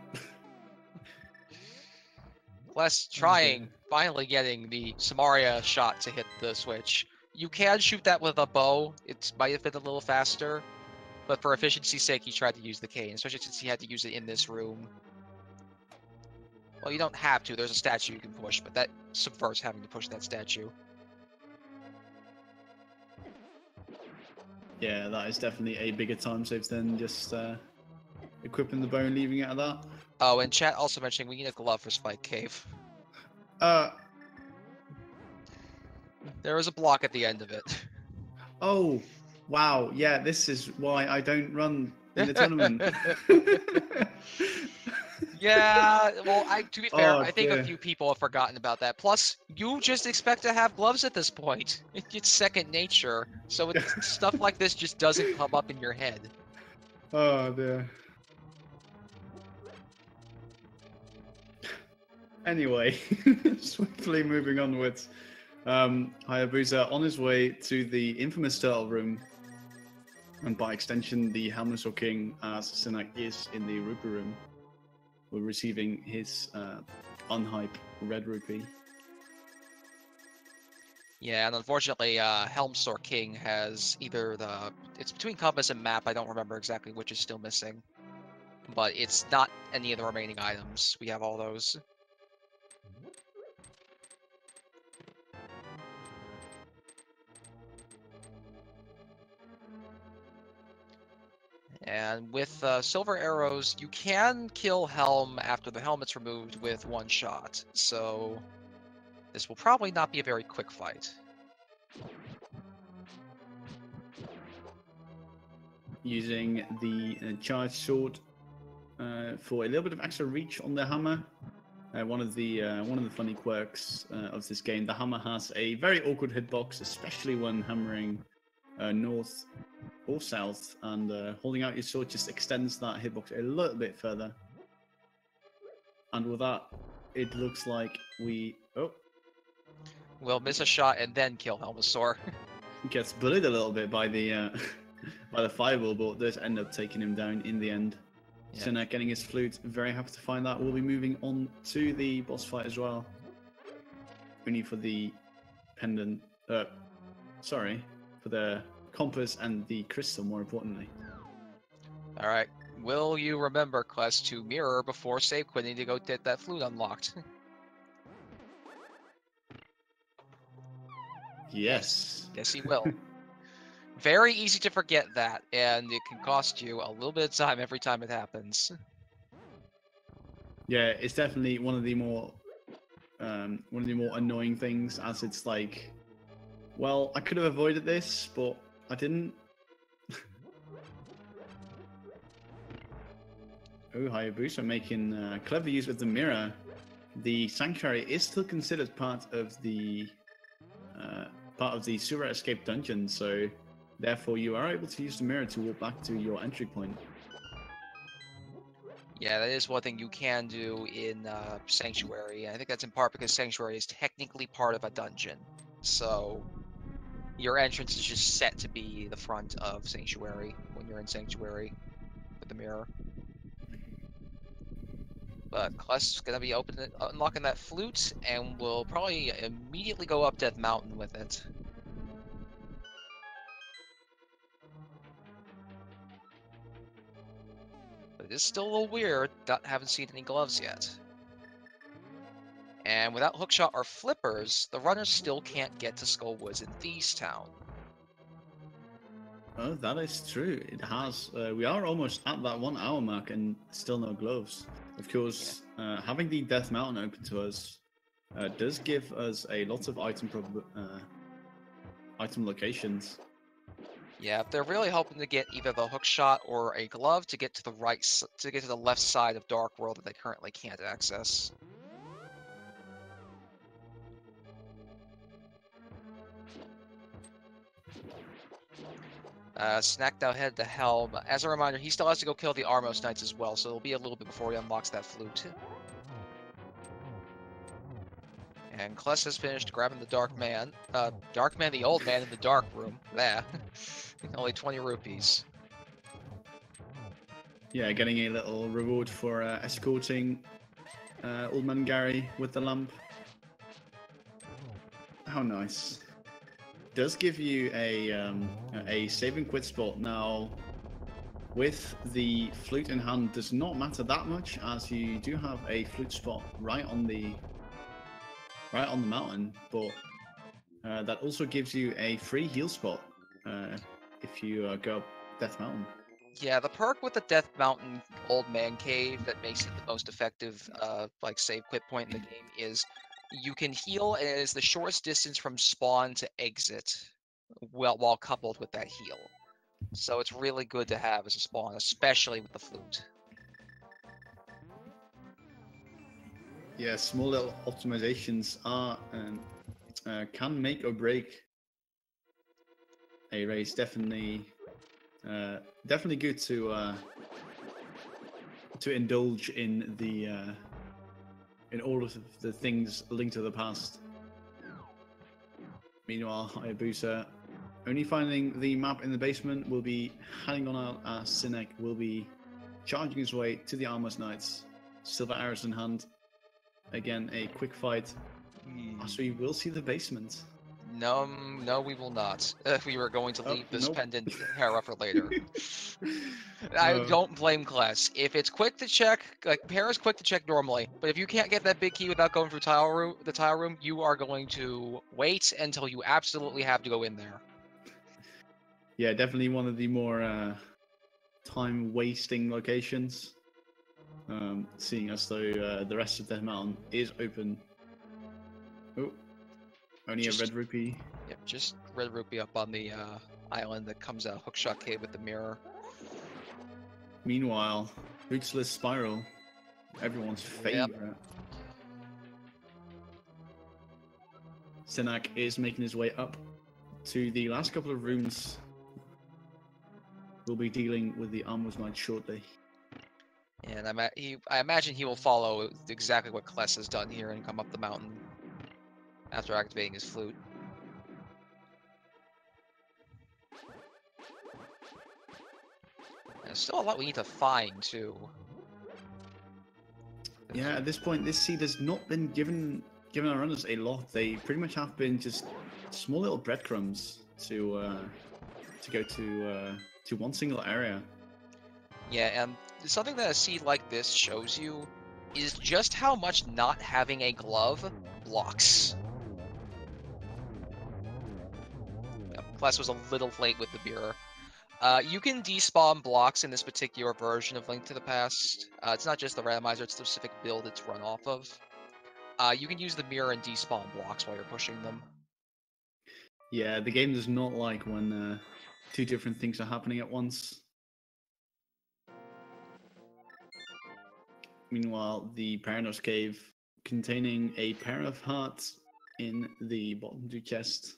Kless trying, finally getting the Samaria shot to hit the switch. You can shoot that with a bow. It might have been a little faster, but for efficiency's sake, he tried to use the cane, especially since he had to use it in this room. Well, you don't have to. There's a statue you can push, but that subverts having to push that statue. Yeah, that is definitely a bigger time save than just equipping the bow and leaving it at that. Oh, and chat also mentioning we need a glove for Spike Cave. There was a block at the end of it. Oh, wow. Yeah, this is why I don't run in the tournament. Yeah, well, to be fair, Oh I think a dear. few people have forgotten about that. Plus, you just expect to have gloves at this point. It's second nature, so stuff like this just doesn't come up in your head. Oh dear. Anyway, swiftly moving onwards. Hayabusa on his way to the infamous turtle room, and by extension, the Helmsor King, as Synack is in the rupee room. We're receiving his unhype red rupee. Yeah, and unfortunately, Helmsor King has either it's between compass and map. I don't remember exactly which is still missing, but it's not any of the remaining items. We have all those. And with silver arrows, you can kill Helm after the helmet's removed with one shot. So this will probably not be a very quick fight. Using the charged sword for a little bit of extra reach on the hammer. One of the funny quirks of this game, the hammer has a very awkward hitbox, especially when hammering north or south, and holding out your sword just extends that hitbox a little bit further. And with that, it looks like We'll miss a shot and then kill Helmosaur. gets bullied a little bit by the by the fireball, but does end up taking him down in the end. Yeah. Synack getting his flute, very happy to find that. We'll be moving on to the boss fight as well. Only for the pendant, sorry, for the compass and the crystal, more importantly. All right. Will you remember, Kless, to mirror before save quitting to go get that flute unlocked? Yes. Yes, he will. Very easy to forget that, and it can cost you a little bit of time every time it happens. Yeah, it's definitely one of the more annoying things, as it's like, well, I could have avoided this, but I didn't. Oh, Hayabusa making clever use of the mirror. The sanctuary is still considered part of the Sura Escape dungeon, so therefore you are able to use the mirror to walk back to your entry point. Yeah, that is one thing you can do in Sanctuary. I think that's in part because Sanctuary is technically part of a dungeon. So your entrance is just set to be the front of Sanctuary when you're in Sanctuary with the mirror. But Kless is going to be unlocking that flute, and we'll probably immediately go up Death Mountain with it. But it is still a little weird, haven't seen any gloves yet. And without hookshot or flippers, the runners still can't get to Skullwoods in Thieves Town. Oh, that is true. It has. We are almost at that 1 hour mark and still no gloves. Of course, having the Death Mountain open to us does give us a lot of item locations. Yeah, they're really hoping to get either the hookshot or a glove to get to the left side of Dark World that they currently can't access. Synack now head to Helm. As a reminder, he still has to go kill the Armos Knights as well, so it'll be a little bit before he unlocks that flute. And Kless has finished grabbing the Dark Man. Dark Man, the old man in the dark room. There. Only 20 rupees. Yeah, getting a little reward for escorting Old Man Gary with the lamp. How nice. Does give you a save and quit spot. Now, with the flute in hand, does not matter that much, as you do have a flute spot right on the mountain, but that also gives you a free heal spot if you go up Death Mountain. Yeah, the perk with the Death Mountain Old Man Cave that makes it the most effective save quit point in the game is you can heal, and it is the shortest distance from spawn to exit while coupled with that heal. So it's really good to have as a spawn, especially with the flute. Yeah, small little optimizations are can make or break a race. Definitely, definitely good to indulge in the in all of the things linked to the past. Meanwhile, Hayabusa only finding the map in the basement will be heading on out as Synack will be charging his way to the Armor's Knights. Silver arrows in hand. Again, a quick fight. So we will see the basement. No, no, we will not. We were going to leave this Nope. pendant hair up for later. I don't blame Kless. If it's quick to check, like Para's quick to check normally, but if you can't get that big key without going through the tile room, you are going to wait until you absolutely have to go in there. Yeah, definitely one of the more time-wasting locations. Seeing as though the rest of the mountain is open. Oh, only a red rupee. Yep, just red rupee up on the island that comes out hookshot cave with the mirror. Meanwhile, Rootsless Spiral, everyone's favorite. Yep. Synack is making his way up to the last couple of rooms. We'll be dealing with the Armor's Knight shortly. And I imagine he will follow exactly what Kless has done here and come up the mountain after activating his flute. There's still a lot we need to find, too. Yeah, at this point, this seed has not been given our runners a lot. They pretty much have been just small little breadcrumbs to go to one single area. Yeah, and something that a seed like this shows you is just how much not having a glove blocks. Yep, Kless was a little late with the mirror. You can despawn blocks in this particular version of Link to the Past. It's not just the randomizer, it's the specific build it's run off of. You can use the mirror and despawn blocks while you're pushing them. Yeah, the game does not like when two different things are happening at once. Meanwhile, the Paranos Cave, containing a pair of hearts in the bottom two chests.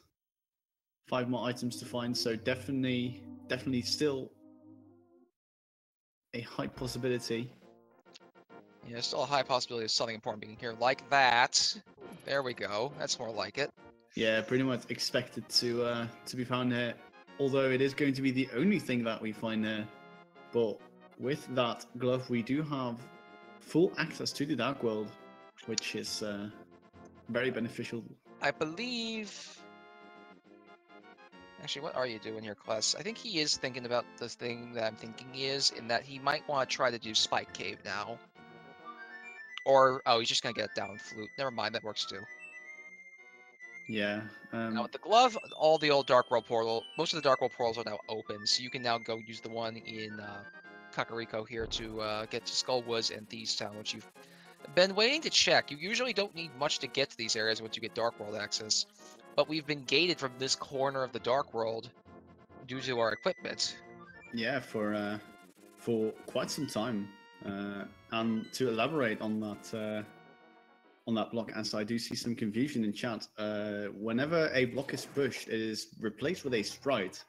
5 more items to find, so definitely still a high possibility. Yeah, still a high possibility of something important being here, like that. There we go. That's more like it. Yeah, pretty much expected to be found here. Although it is going to be the only thing that we find here. But with that glove, we do have full access to the Dark World, which is very beneficial. I believe... Actually, what are you doing here, Kless? I think he is thinking about the thing that I'm thinking he is, in that he might want to try to do Spike Cave now. Or, oh, he's just going to get a down flute. Never mind, that works too. Yeah. Now with the glove, all the old Dark World portal, most of the Dark World portals are now open, so you can now go use the one in Kakariko here to get to Skullwoods and Thieves Town, which you've been waiting to check. You usually don't need much to get to these areas once you get Dark World access, but we've been gated from this corner of the Dark World due to our equipment. Yeah, for quite some time. And to elaborate on that block, as I do see some confusion in chat, whenever a block is pushed, it is replaced with a sprite,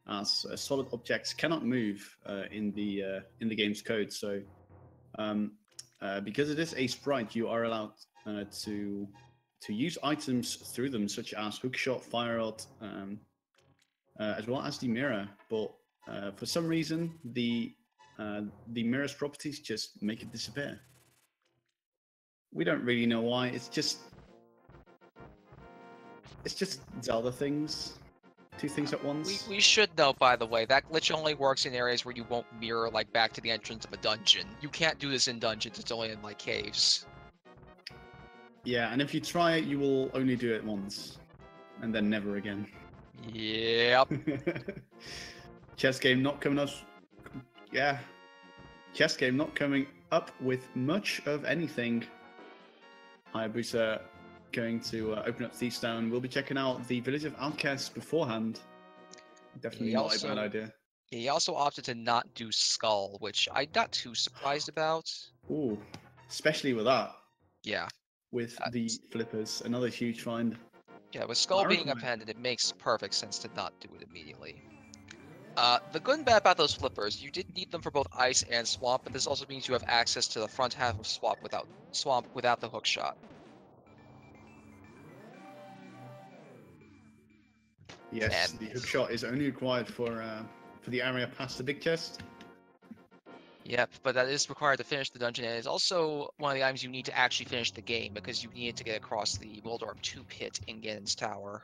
as solid objects cannot move in the game's code. So, because it is a sprite, you are allowed to use items through them, such as hookshot, fire rod, as well as the mirror. But for some reason, the mirror's properties just make it disappear. We don't really know why. It's just Zelda things. Two things at once. We should know, by the way, that glitch only works in areas where you won't mirror, like, back to the entrance of a dungeon. You can't do this in dungeons, it's only in, like, caves. Yeah, and if you try it, you will only do it once. And then never again. Yep. Chess game not coming up. Yeah. Chess game not coming up with much of anything. Hayabusa going to open up Thieves Town. We'll be checking out the Village of Outcasts beforehand. Definitely not a bad idea. He also opted to not do Skull, which I'm not too surprised about. Ooh, especially with that. Yeah. with the flippers. Another huge find. Yeah, with Skull being appended, it makes perfect sense to not do it immediately. The good and bad about those flippers, you did need them for both ice and swamp, but this also means you have access to the front half of swamp without the hook shot. Yes, And the hook shot is only required for the area past the big chest. Yep, but that is required to finish the dungeon, and it's also one of the items you need to actually finish the game, because you need to get across the Moldorm 2 pit in Ganon's Tower.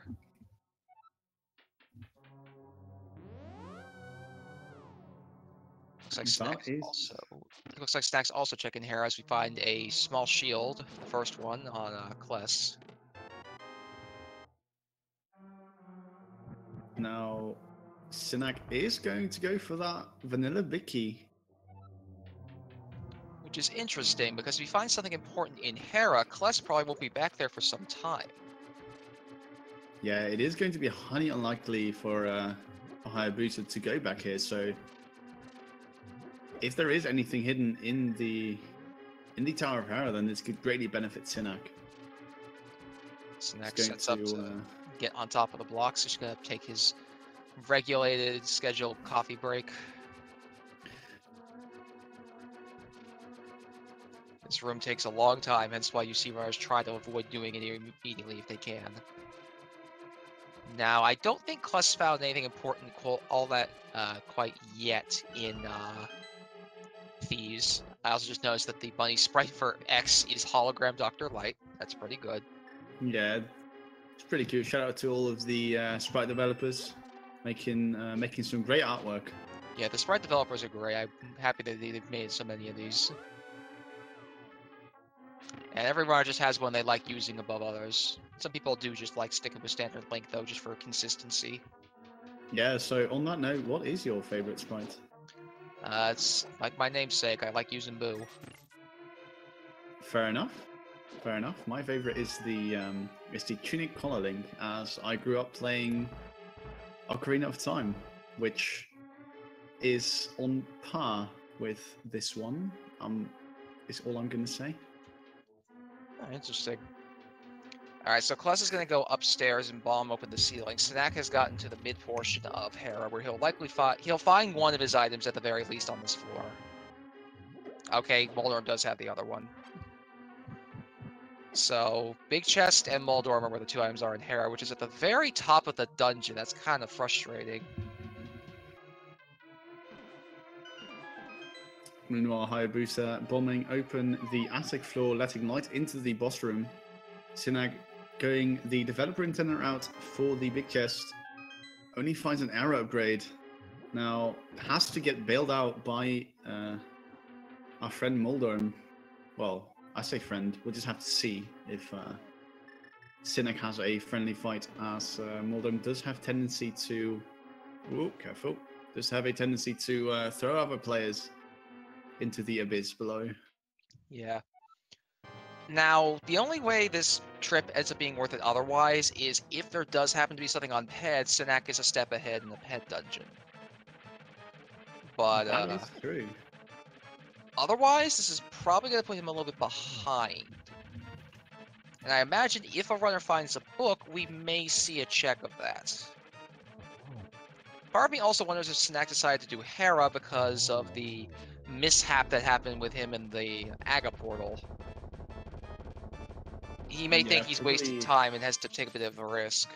Looks like Synack's also checking here as we find a small shield, the first one on Kless. Now, Synack is going to go for that vanilla Vicky. Which is interesting, because if we find something important in Hera, Kless probably won't be back there for some time. Yeah, it is going to be highly unlikely for Hayabusa to go back here, so if there is anything hidden in the Tower of Hera, then this could greatly benefit Synack. Synack sets up to get on top of the blocks. He's going to take his regulated, scheduled coffee break. This room takes a long time, hence why you see runners try to avoid doing it immediately if they can. Now, I don't think Kless found anything important all that quite yet in Thieves. I also just noticed that the bunny sprite for X is hologram Dr. Light. That's pretty good. Yeah, it's pretty cute. Shout out to all of the sprite developers making some great artwork. Yeah, the sprite developers are great. I'm happy that they've made so many of these. And every runner just has one they like using above others. Some people do just like sticking with standard Link, though, just for consistency. Yeah, so on that note, what is your favorite sprite? It's like my namesake. I like using Boo. Fair enough. Fair enough. My favorite is the Tunic Collar Link, as I grew up playing Ocarina of Time, which is on par with this one. Is all I'm going to say. Oh, interesting. Alright, so Kless is going to go upstairs and bomb open the ceiling. Synack has gotten to the mid-portion of Hera, where he'll find one of his items at the very least on this floor. Okay, Moldorm does have the other one. So, Big Chest and Moldorm are where the two items are in Hera, which is at the very top of the dungeon. That's kind of frustrating. Meanwhile, Hayabusa bombing open the attic floor, letting light into the boss room. Synack going the developer intended route for the big chest. Only finds an arrow upgrade. Now, has to get bailed out by our friend Moldorm. Well, I say friend. We'll just have to see if Synack has a friendly fight, as Moldorm does have tendency to... Oh, careful. Does have a tendency to throw other players into the abyss below. Yeah. Now, the only way this trip ends up being worth it otherwise is if there does happen to be something on Ped, Synack is a step ahead in the Ped dungeon. But, that is true. Otherwise, this is probably going to put him a little bit behind. And I imagine if a runner finds a book, we may see a check of that. Part of me also wonders if Synack decided to do Hera because of the mishap that happened with him in the Aga portal. He may think he's wasting time and has to take a bit of a risk.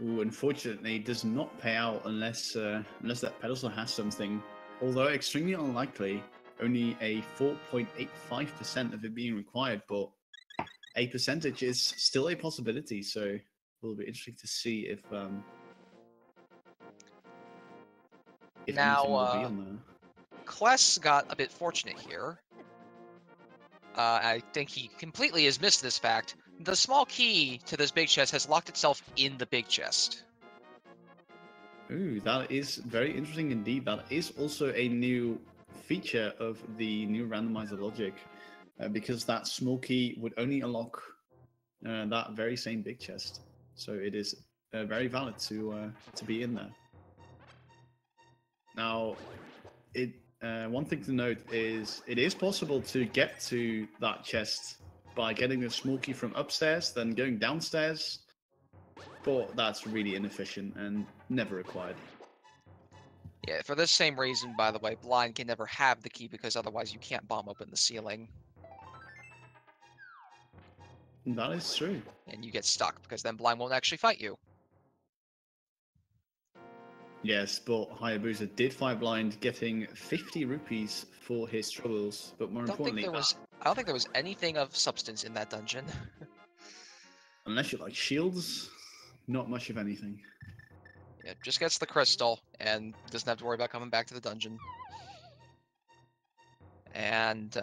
Ooh, unfortunately, it does not pay out unless that pedestal has something. Although extremely unlikely, only a 4.85% of it being required, but a percentage is still a possibility. So it will be interesting to see if anything will be on there. Kless got a bit fortunate here. I think he completely has missed this fact. The small key to this big chest has locked itself in the big chest. Ooh, that is very interesting indeed. That is also a new feature of the new randomizer logic, because that small key would only unlock that very same big chest. So it is very valid to be in there. Now, one thing to note is it is possible to get to that chest by getting a small key from upstairs, then going downstairs. But that's really inefficient and never required. Yeah, for this same reason, by the way, Blind can never have the key because otherwise you can't bomb open the ceiling. That is true. And you get stuck because then Blind won't actually fight you. Yes, but Hayabusa did fight Blind, getting 50 rupees for his troubles. But more importantly, I don't think there was anything of substance in that dungeon. unless you like shields, not much of anything. Yeah, just gets the crystal and doesn't have to worry about coming back to the dungeon. And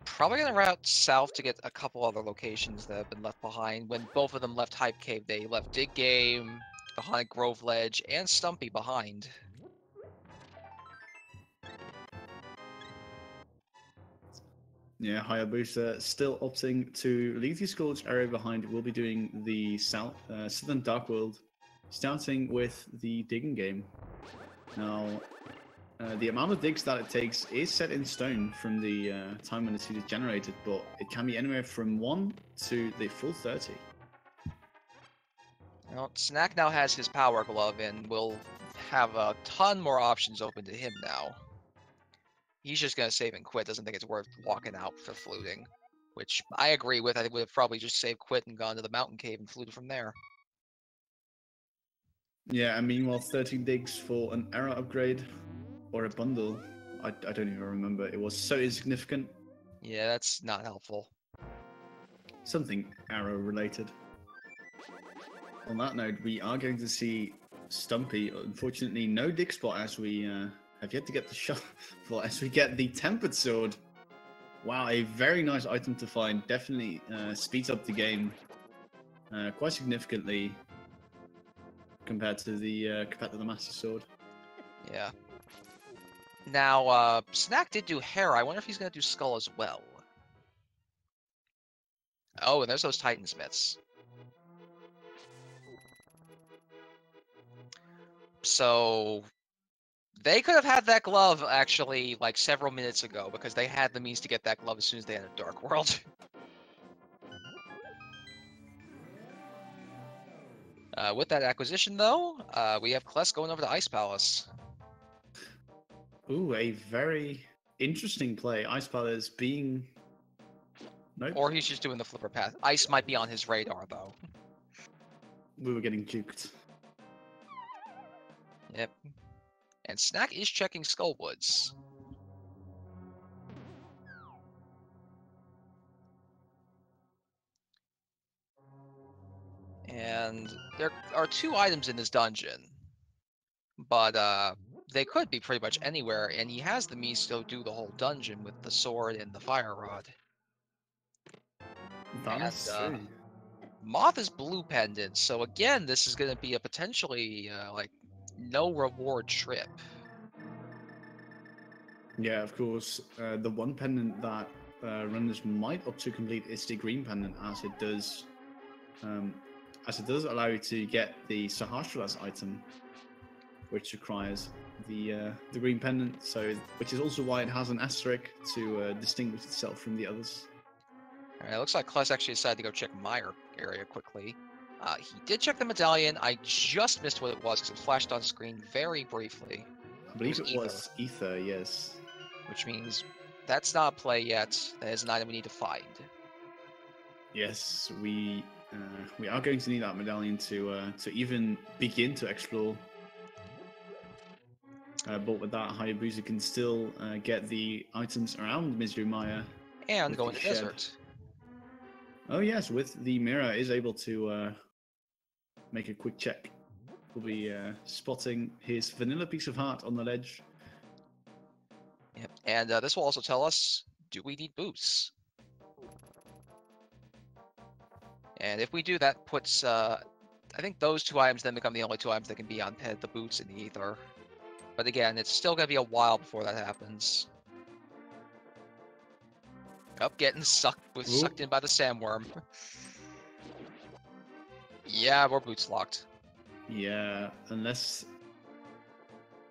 probably gonna route south to get a couple other locations that have been left behind. When both of them left Hype Cave, they left Dig Game, the Haunted Grove Ledge, and Stumpy behind. Yeah, Hayabusa still opting to leave the Scourge area behind. We'll be doing the Southern Dark World, starting with the digging game. Now, the amount of digs that it takes is set in stone from the time when the seed is generated, but it can be anywhere from 1 to the full 30. Well, Synack now has his Power Glove and will have a ton more options open to him now. He's just gonna save and quit. Doesn't think it's worth walking out for fluting, which I agree with. I think we'd have probably just saved, quit, and gone to the mountain cave and fluted from there. Yeah, and meanwhile, 13 digs for an era upgrade or a bundle. I don't even remember. It was so insignificant. Yeah, that's not helpful. Something arrow related. On that note, we are going to see Stumpy. Unfortunately, no dig spot as we have yet to get the shot for as we get the tempered sword. Wow, a very nice item to find. Definitely speeds up the game quite significantly compared to the Master Sword. Yeah. Now, Synack did do hair. I wonder if he's gonna do skull as well. Oh, and there's those Titansmiths. So they could have had that glove actually like several minutes ago because they had the means to get that glove as soon as they entered Dark World. With that acquisition, though, we have Kless going over to Ice Palace. Ooh, a very interesting play. Ice Palace being... Nope. Or he's just doing the flipper path. Ice might be on his radar, though. We were getting juked. Yep. And Synack is checking Skullwoods. And there are 2 items in this dungeon. But they could be pretty much anywhere, and he has the means to do the whole dungeon with the sword and the fire rod. That's true. Moth is blue pendant, so again, this is going to be a potentially like no reward trip. Yeah, of course. The one pendant that runners might opt to complete is the green pendant, as it does allow you to get the Sahasra's item, which requires the green pendant. So, which is also why it has an asterisk to distinguish itself from the others. Alright, it looks like Kless actually decided to go check my area quickly. He did check the medallion. I just missed what it was because it flashed on screen very briefly. I believe it was Ether, yes. Which means that's not a play yet. That is an item we need to find. Yes, we are going to need that medallion to even begin to explore. But with that, Hayabusa can still get the items around Mizumaya. And go into the desert. Oh yes, with the mirror is able to make a quick check. We'll be spotting his vanilla piece of heart on the ledge. Yep. And this will also tell us, do we need boots? And if we do, that puts, I think those 2 items then become the only 2 items that can be on Ped, the boots and the ether. But again, it's still going to be a while before that happens. Up, getting sucked in by the sandworm. Yeah, we're boots locked. Yeah, unless...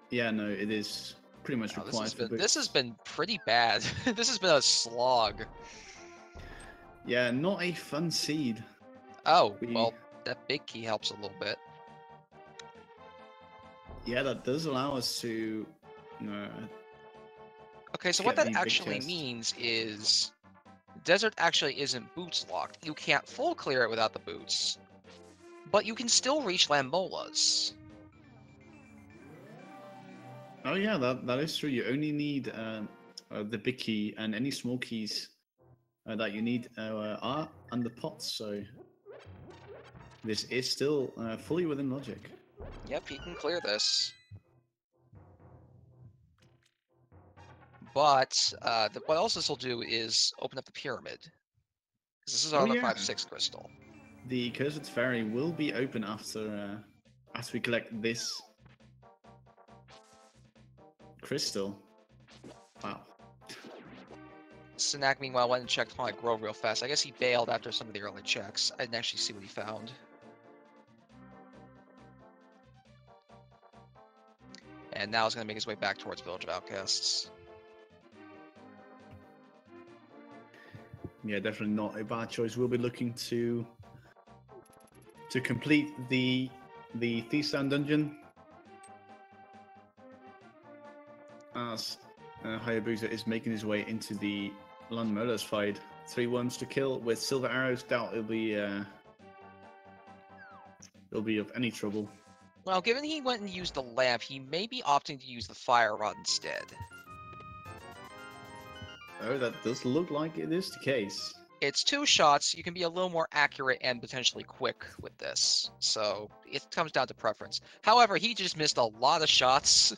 Yeah, no, it is pretty much required for boots. This has been pretty bad. This has been a slog. Yeah, not a fun seed. Oh, well, that big key helps a little bit. Yeah, that does allow us to. Okay, so Get what that the big actually chest. means is desert actually isn't boots locked. You can't full clear it without the boots, but you can still reach Lambolas. Oh yeah, that is true. You only need the big key, and any small keys that you need are under pots. So this is still fully within logic. Yep, he can clear this. But what else this will do is open up the pyramid. Because this is Oh our yeah, 5-6 crystal. the Cursed Fairy will be open after we collect this crystal. Wow. Synack, meanwhile, went and checked my grow real fast. I guess he bailed after some of the early checks. I didn't actually see what he found. And now he's going to make his way back towards Village of Outcasts. Yeah, definitely not a bad choice. We'll be looking to complete the Thief's Sound dungeon as Hayabusa is making his way into the Landmola's fight. 3 worms to kill with silver arrows. Doubt it'll be of any trouble. Well, given he went and used the lamp, he may be opting to use the fire rod instead. Oh, that does look like it is the case. It's 2 shots. You can be a little more accurate and potentially quick with this. So it comes down to preference. However, he just missed a lot of shots.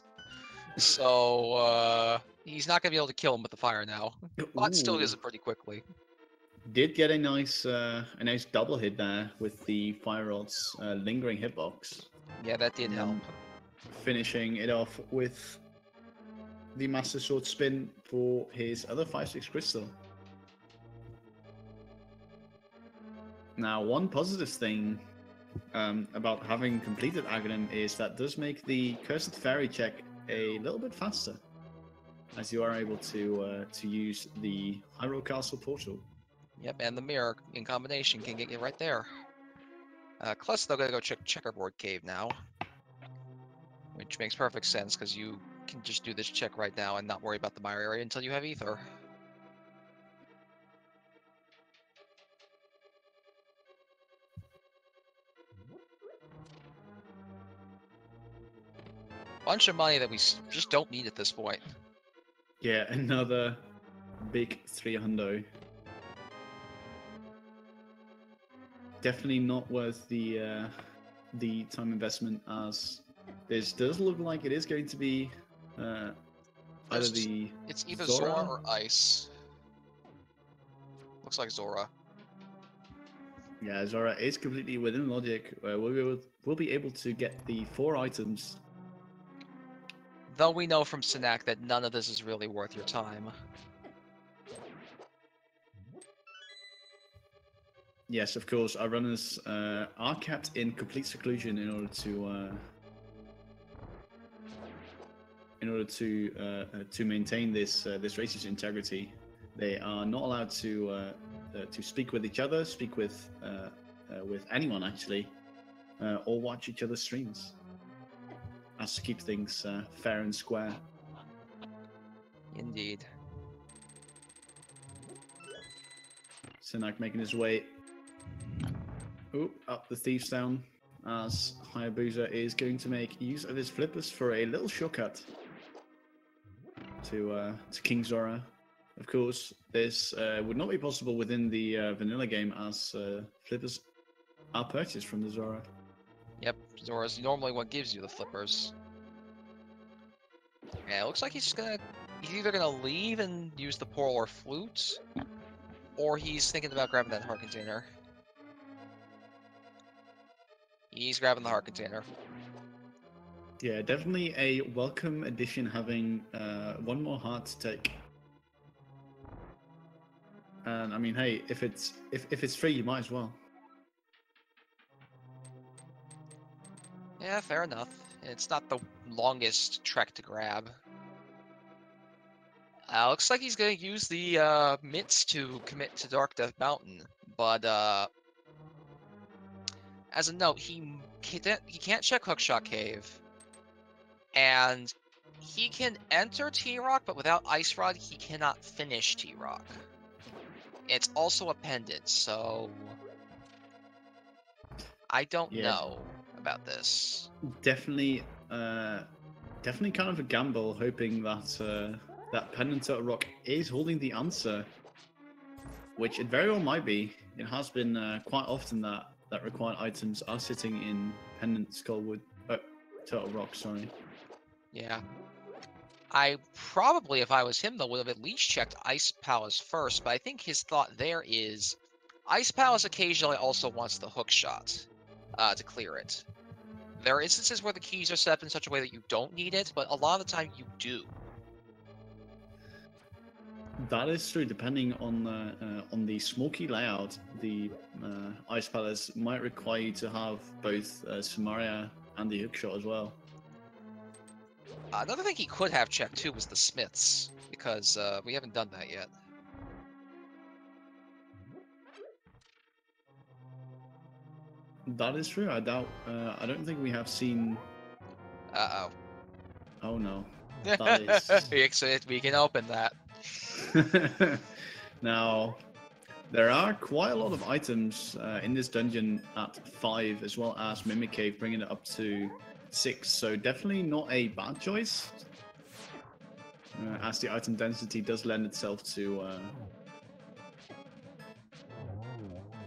So he's not going to be able to kill him with the fire now. But still does it pretty quickly. Did get a nice double hit there with the fire rod's lingering hitbox. Yeah, that did help. Finishing it off with the Master Sword spin for his other 5-6 crystal. Now, one positive thing about having completed Aghanim is that does make the Cursed Fairy check a little bit faster, as you are able to use the Hyrule Castle portal. Yep, and the mirror in combination can get you right there. Kless, though, gotta go check Checkerboard Cave now. Which makes perfect sense, because you can just do this check right now and not worry about the Mire area until you have Ether. Bunch of money that we just don't need at this point. Yeah, another big 300. Definitely not worth the time investment, as this does look like it is going to be it's either Zora or Ice. Looks like Zora. Yeah, Zora is completely within logic. We'll be able to get the 4 items. Though we know from Synack that none of this is really worth your time. Yes, of course. Our runners are kept in complete seclusion in order to maintain this race's integrity. They are not allowed to speak with each other, speak with anyone actually, or watch each other's streams, as to keep things fair and square. Indeed. Synack making his way up the Thief's Down, as Hayabusa is going to make use of his flippers for a little shortcut to King Zora. Of course, this would not be possible within the vanilla game, as flippers are purchased from the Zora. Yep, Zora's normally what gives you the flippers. Yeah, it looks like he's either gonna leave and use the Pearl or Flute, or he's thinking about grabbing that heart container. He's grabbing the heart container. Yeah, definitely a welcome addition, having 1 more heart to take. And I mean, hey, if it's free, you might as well. Yeah, fair enough. It's not the longest trek to grab. Looks like he's gonna use the mitts to commit to Dark Death Mountain, but as a note, he can't check Hookshot Cave, and he can enter T-Rock, but without Ice Rod, he cannot finish T-Rock. It's also a pendant, so I don't know about this. Definitely, definitely kind of a gamble, hoping that that pendant Turtle Rock is holding the answer, which it very well might be. It has been quite often that required items are sitting in pendant Skullwood, Turtle Rock. Sorry. Yeah. I probably, if I was him, though, would have at least checked Ice Palace first, but I think his thought there is Ice Palace occasionally also wants the hook shot to clear it. There are instances where the keys are set up in such a way that you don't need it, but a lot of the time you do. That is true. Depending on the small key layout, the Ice Palace might require you to have both Samaria and the hookshot as well. Another thing he could have checked too was the Smiths, because we haven't done that yet. That is true. I doubt. I don't think we have seen. Uh-oh. Oh no. That is. We can open that. Now, there are quite a lot of items in this dungeon at 5, as well as Mimic Cave, bringing it up to 6. So definitely not a bad choice, as the item density does lend itself to.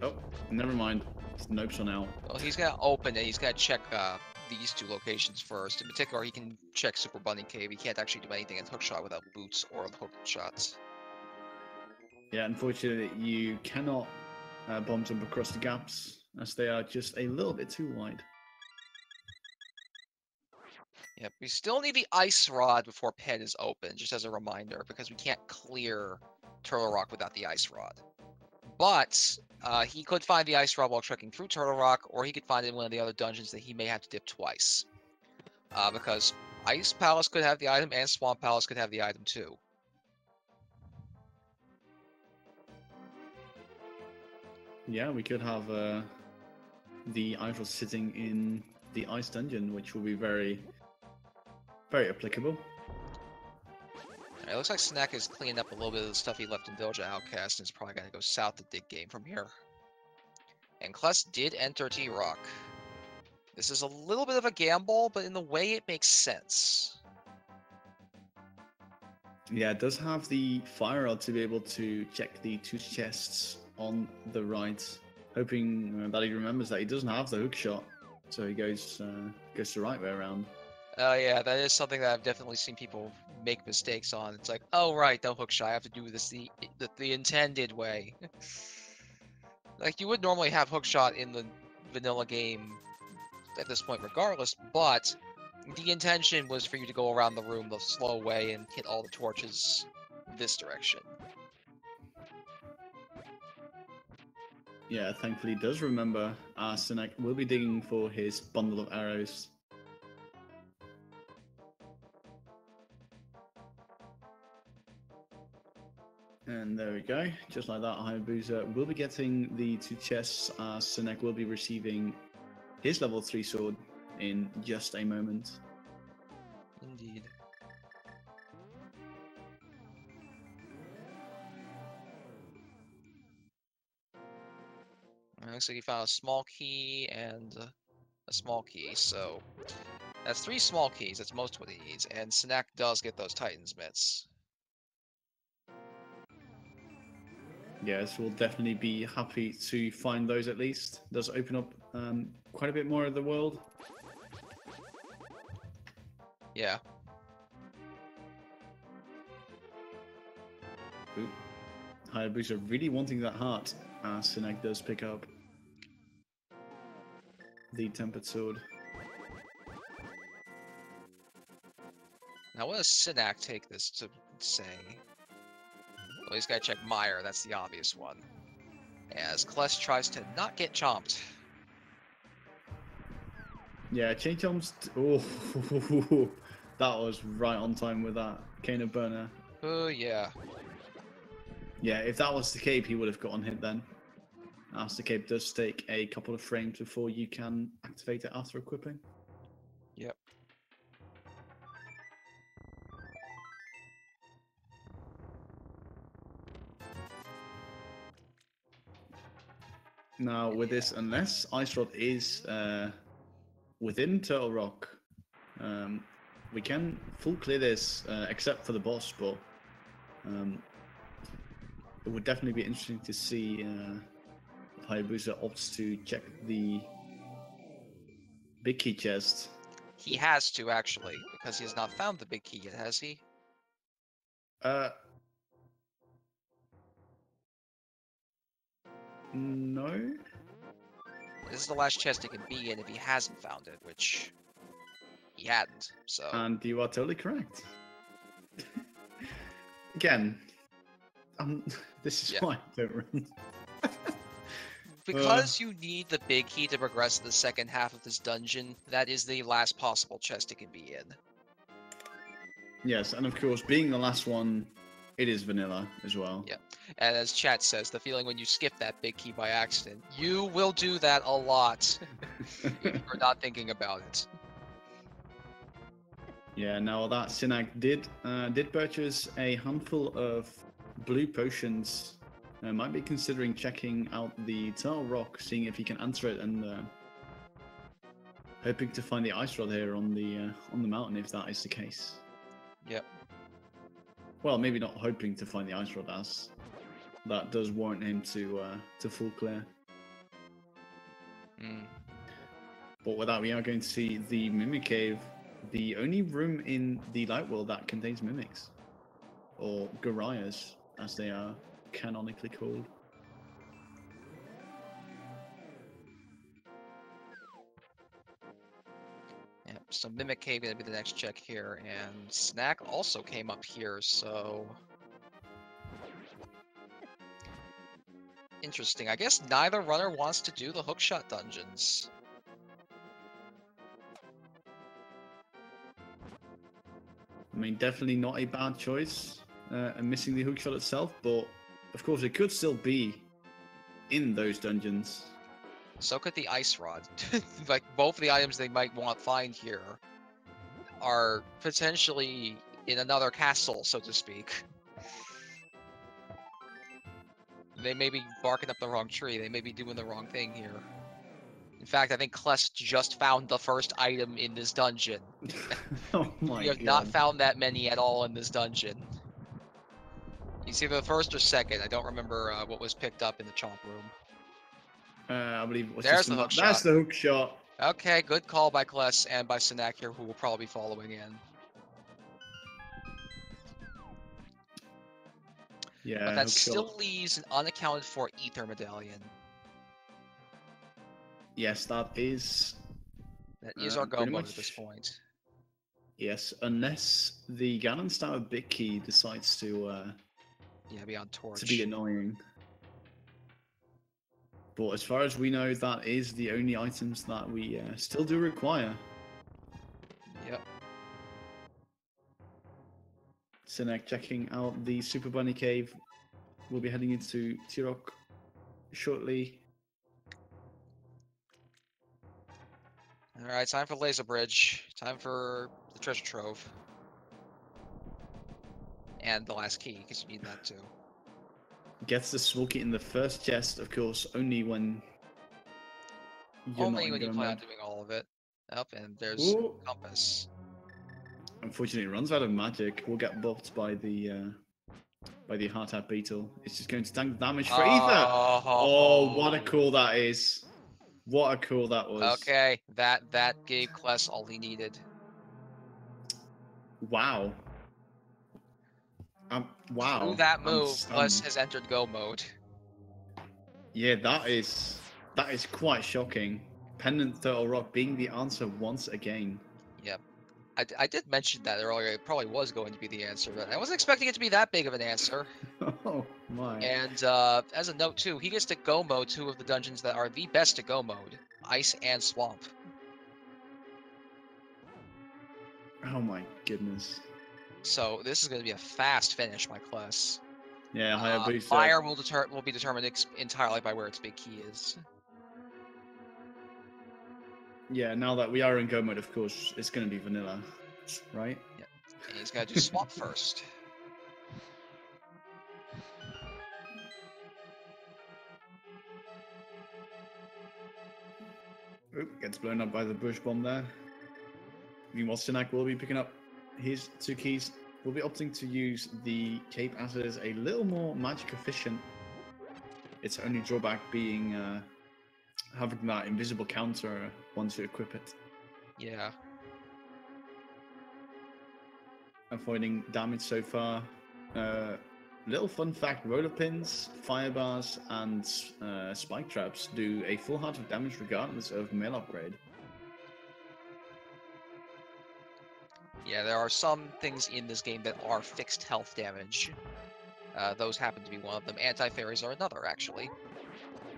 Oh, never mind. Nope's on out. Well, he's gonna open it. He's gonna check these two locations first. In particular, he can check Super Bunny Cave. He can't actually do anything in Hookshot without boots or hook shots. Yeah, unfortunately, you cannot bomb jump across the gaps, as they are just a little bit too wide. Yep, we still need the Ice Rod before Pen is open, just as a reminder, because we can't clear Turtle Rock without the Ice Rod. But he could find the Ice Rod while trekking through Turtle Rock, or he could find it in one of the other dungeons that he may have to dip twice. Because Ice Palace could have the item, and Swamp Palace could have the item too. Yeah, we could have the Eiffel sitting in the Ice Dungeon, which will be very, very applicable. It looks like Synack is cleaning up a little bit of the stuff he left in Village of Outcast, and is probably going to go south to dig game from here. And Kless did enter T-Rock. This is a little bit of a gamble, but in the way it makes sense. Yeah, it does have the fire rod to be able to check the 2 chests on the right, hoping that he remembers that he doesn't have the hook shot, so he goes the right way around. Yeah, that is something that I've definitely seen people make mistakes on. It's like, oh right, no hook shot. I have to do this the intended way. Like, you would normally have hook shot in the vanilla game at this point regardless, but the intention was for you to go around the room the slow way and hit all the torches this direction. Yeah, thankfully he does remember Synack will be digging for his bundle of arrows. And there we go. Just like that, Hayabusa will be getting the 2 chests, as Synack will be receiving his level 3 sword in just a moment. Indeed. Looks like he found a small key and a small key, so that's 3 small keys. That's most of what he needs, and Synack does get those Titan's mitts. Yes, we'll definitely be happy to find those at least. Does open up quite a bit more of the world. Yeah. Ooh. Hayabusa really wanting that heart, as Synack does pick up the tempered sword. Now, what does Synack take this to say? Well, he's got to check Meyer. That's the obvious one. As Kless tries to not get chomped. Yeah, chain chomps. Oh, that was right on time with that Cane of Burner. Oh, yeah. Yeah, if that was the cave, he would have gotten hit then. As the cave does take a couple of frames before you can activate it after equipping. Yep. Now, with this, unless Ice Rod is within Turtle Rock, we can full clear this, except for the boss, but it would definitely be interesting to see if Hayabusa opts to check the big key chest. He has to, actually, because he has not found the big key yet, has he? No. This is the last chest he can be in if he hasn't found it, which he hadn't, so... And you are totally correct. Again, this is why I don't run. Because you need the big key to progress to the second half of this dungeon, that is the last possible chest it can be in. Yes, and of course, being the last one, it is vanilla as well. Yeah, and as chat says, the feeling when you skip that big key by accident, you will do that a lot if you're not thinking about it. Yeah, now that Synack did purchase a handful of blue potions. Might be considering checking out the Turtle Rock, seeing if he can answer it, and hoping to find the ice rod here on the mountain if that is the case. Yep. Well, maybe not hoping to find the ice rod, as that does warrant him to full clear. But with that, we are going to see the Mimic Cave, the only room in the Light World that contains mimics, or Garayas, as they are canonically called. Yep, so Mimic Cave gonna be the next check here, and Synack also came up here, so... Interesting. I guess neither runner wants to do the hookshot dungeons. I mean, definitely not a bad choice, and missing the hookshot itself, but of course it could still be in those dungeons. So could the ice rod. Like, both of the items they might want to find here are potentially in another castle, so to speak. They may be barking up the wrong tree. They may be doing the wrong thing here. In fact, I think Kless just found the first item in this dungeon. Oh my We have God. not found that many at all in this dungeon. It's either the first or second. I don't remember what was picked up in the chomp room. I believe it was There's just the hook that's shot. the hook shot. Okay, good call by Kless and by Synack here, who will probably be following in. Yeah, But that hook still shot. leaves an unaccounted for ether medallion. Yes, that is. That is our go pretty mode much, at this point. Yes, unless the Ganon Star Big Key decides to Yeah, be on torch. be annoying. But as far as we know, that is the only items that we still do require. Yep. Synack checking out the Super Bunny Cave. We'll be heading into T-Rock shortly. Alright, time for Laser Bridge. Time for the treasure trove. And the last key, because you need that too. Gets the Smokey in the first chest, of course, only when you're Only not when in you go plan on mode. doing all of it. Up, and there's Ooh. compass. Unfortunately, it runs out of magic. We'll get buffed by the Heart Hat Beetle. It's just going to tank damage for Ether. Oh, what a cool that is! What a cool that was. Okay, that gave Kless all he needed. Wow. Wow. Through that I'm move, Kless stunned. has entered go mode. Yeah, that is quite shocking. Pendant Turtle Rock being the answer once again. Yep. I did mention that earlier. It probably was going to be the answer, but I wasn't expecting it to be that big of an answer. Oh my. And as a note too, he gets to go mode 2 of the dungeons that are the best to go mode: Ice and Swamp. Oh my goodness. So this is going to be a fast finish by Kless. Yeah, Hayabusa. Fire will be determined entirely by where its big key is. Yeah, now that we are in go mode, of course, it's going to be vanilla, right? Yeah. And he's got to do swap first. Oop, gets blown up by the bush bomb there. Meanwhile, Synack will be picking up his 2 keys. Will be opting to use the cape as it is a little more magic efficient. Its only drawback being having that invisible counter once you equip it. Yeah. Avoiding damage so far. Little fun fact, roller pins, fire bars, and spike traps do a full heart of damage regardless of mail upgrade. Yeah, there are some things in this game that are fixed health damage. Those happen to be one of them. Anti-fairies are another, actually.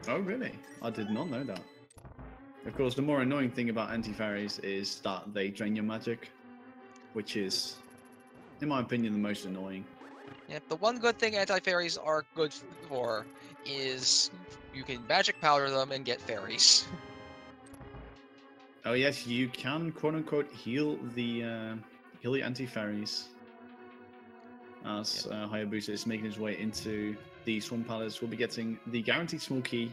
Oh, really? I did not know that. Of course, the more annoying thing about anti-fairies is that they drain your magic, which is, in my opinion, the most annoying. Yeah, the one good thing anti-fairies are good for is you can magic powder them and get fairies. Oh yes, you can quote-unquote heal the anti-fairies. As Hayabusa is making his way into the Swamp Palace, we'll be getting the guaranteed small key.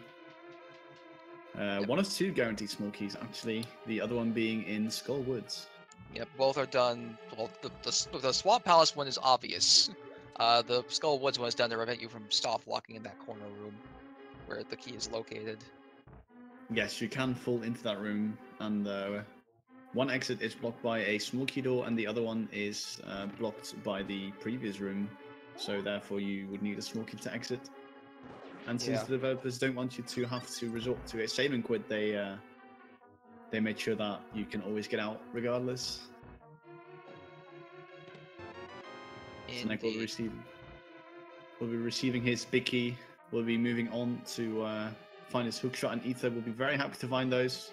One of 2 guaranteed small keys, actually. The other one being in Skull Woods. Yep, both are done. Well, the Swamp Palace one is obvious. The Skull Woods one is done to prevent you from stop walking in that corner room where the key is located. Yes, you can fall into that room, and one exit is blocked by a small key door, and the other one is blocked by the previous room. So therefore, you would need a small key to exit. And since the developers don't want you to have to resort to a save and quit, they made sure that you can always get out regardless. Synack will be receiving his big key. Will be moving on to find his hookshot, and Ether will be very happy to find those.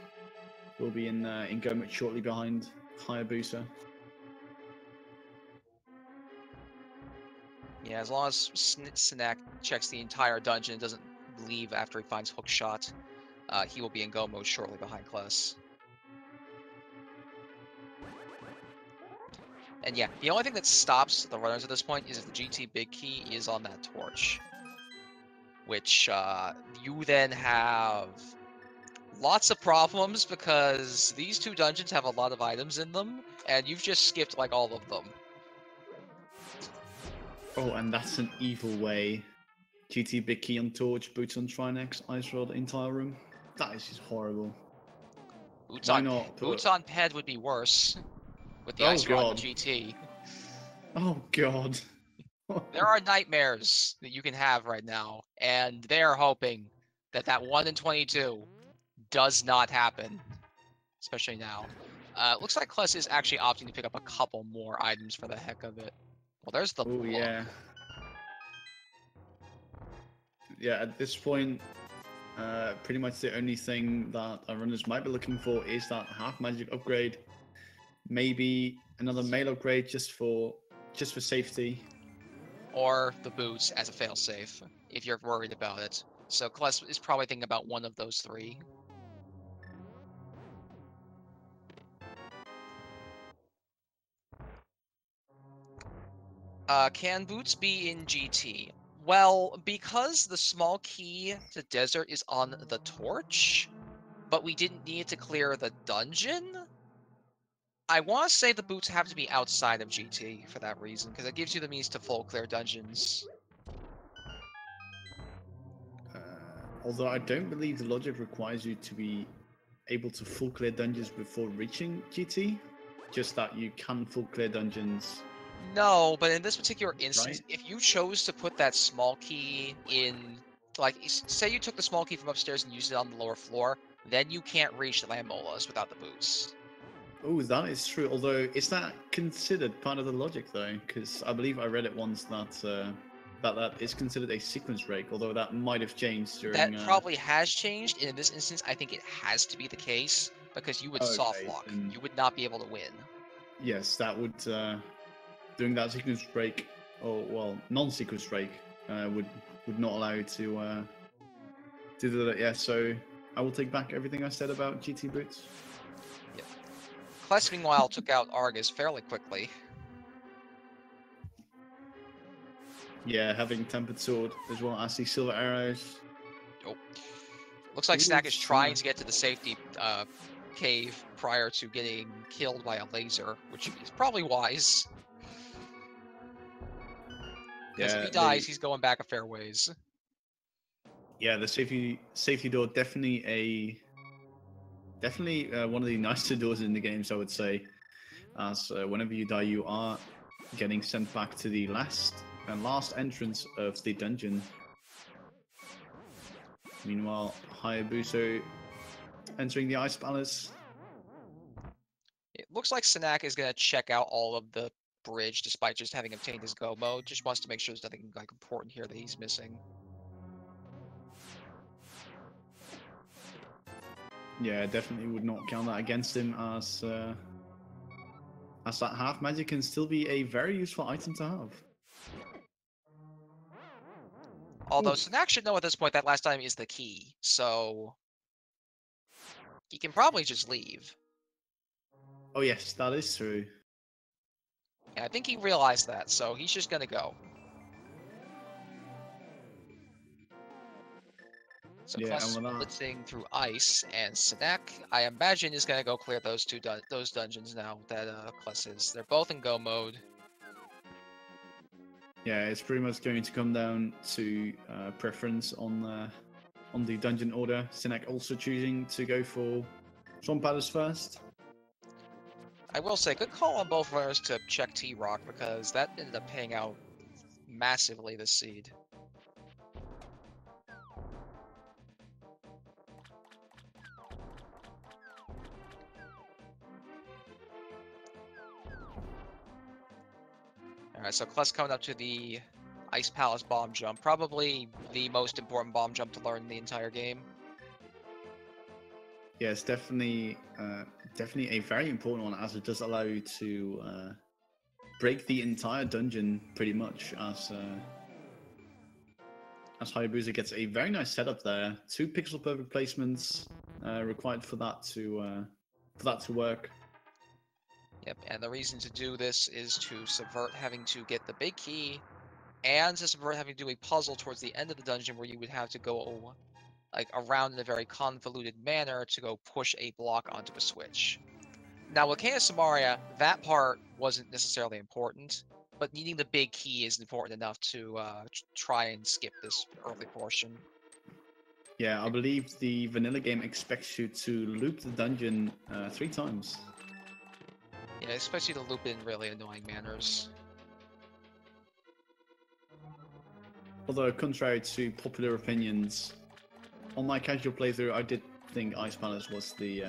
Will be in go mode shortly behind Hayabusa. Yeah, as long as Synack checks the entire dungeon and doesn't leave after he finds hookshot, he will be in go mode shortly behind Kless. And yeah, the only thing that stops the runners at this point is if the GT big key is on that torch. Which you then have lots of problems because these 2 dungeons have a lot of items in them, and you've just skipped like all of them. Oh, and that's an evil way. GT big key on torch, boots on Trinex, ice rod, entire room. That is just horrible. Boots on ped would be worse with the ice rod and the GT. Oh god. There are nightmares that you can have right now, and they're hoping that that 1 in 22 does not happen, especially now. Looks like Kless is actually opting to pick up a couple more items for the heck of it. Well, there's the Oh yeah. Yeah, at this point, pretty much the only thing that our runners might be looking for is that half magic upgrade. Maybe another mail upgrade just for safety. Or the boots as a failsafe, if you're worried about it. So Kless is probably thinking about one of those 3. Can boots be in GT? Well, because the small key to desert is on the torch, but we didn't need to clear the dungeon, I want to say the boots have to be outside of GT for that reason, because it gives you the means to full clear dungeons. Although I don't believe the logic requires you to be able to full clear dungeons before reaching GT, just that you can full clear dungeons. No, but in this particular instance, Right? if you chose to put that small key in, like, say you took the small key from upstairs and used it on the lower floor, then you can't reach the Lambolas without the boots. Oh, that is true. Although, is that considered part of the logic, though? Because I believe I read it once that that is considered a sequence break, although that might have changed during... That probably has changed, and in this instance, I think it has to be the case, because you would soft lock. You would not be able to win. Yes, that would doing that sequence break, or well, non-sequence break, would not allow you to do that. Yeah, so I will take back everything I said about GT boots. Yep. Kless, meanwhile, took out Argus fairly quickly. Yeah, having tempered sword as well as the silver arrows. Oh. Looks like Ooh, Synack is trying Synack. to get to the safety cave prior to getting killed by a laser, which is probably wise. Because if he dies, he's going back a fair ways. Yeah, the safety door definitely one of the nicer doors in the games, I would say. As whenever you die, you are getting sent back to the last entrance of the dungeon. Meanwhile, Hayabusa entering the Ice Palace. It looks like Synack is going to check out all of the bridge despite just having obtained his go mode. Just wants to make sure there's nothing like important here that he's missing. Yeah, definitely would not count that against him, as that half magic can still be a very useful item to have. Although Synack should know at this point that last time is the key, so he can probably just leave. Oh yes, that is true. And I think he realized that, so he's just gonna go. So Yeah, Kless and with that, blitzing through ice, and Synack, I imagine, is gonna go clear those those dungeons now that Kless is. They're both in go mode. yeah, it's pretty much going to come down to preference on the dungeon order. Synack also choosing to go for Swamp Palace first. I will say, good call on both runners to check T-Rock, because that ended up paying out massively this seed. Alright, so Kless coming up to the Ice Palace bomb jump. Probably the most important bomb jump to learn in the entire game. Yeah, it's definitely a very important one, as it does allow you to break the entire dungeon pretty much, as Hayabusa gets a very nice setup there. 2 pixel perfect placements required for that to work. Yep, and the reason to do this is to subvert having to get the big key, and to subvert having to do a puzzle towards the end of the dungeon where you would have to go like around in a very convoluted manner to go push a block onto a switch. Now with Canis Samaria, that part wasn't necessarily important, but needing the big key is important enough to try and skip this early portion. Yeah, I believe the vanilla game expects you to loop the dungeon 3 times. Yeah, especially to loop in really annoying manners. Although, contrary to popular opinions, on my casual playthrough, I did think Ice Palace was the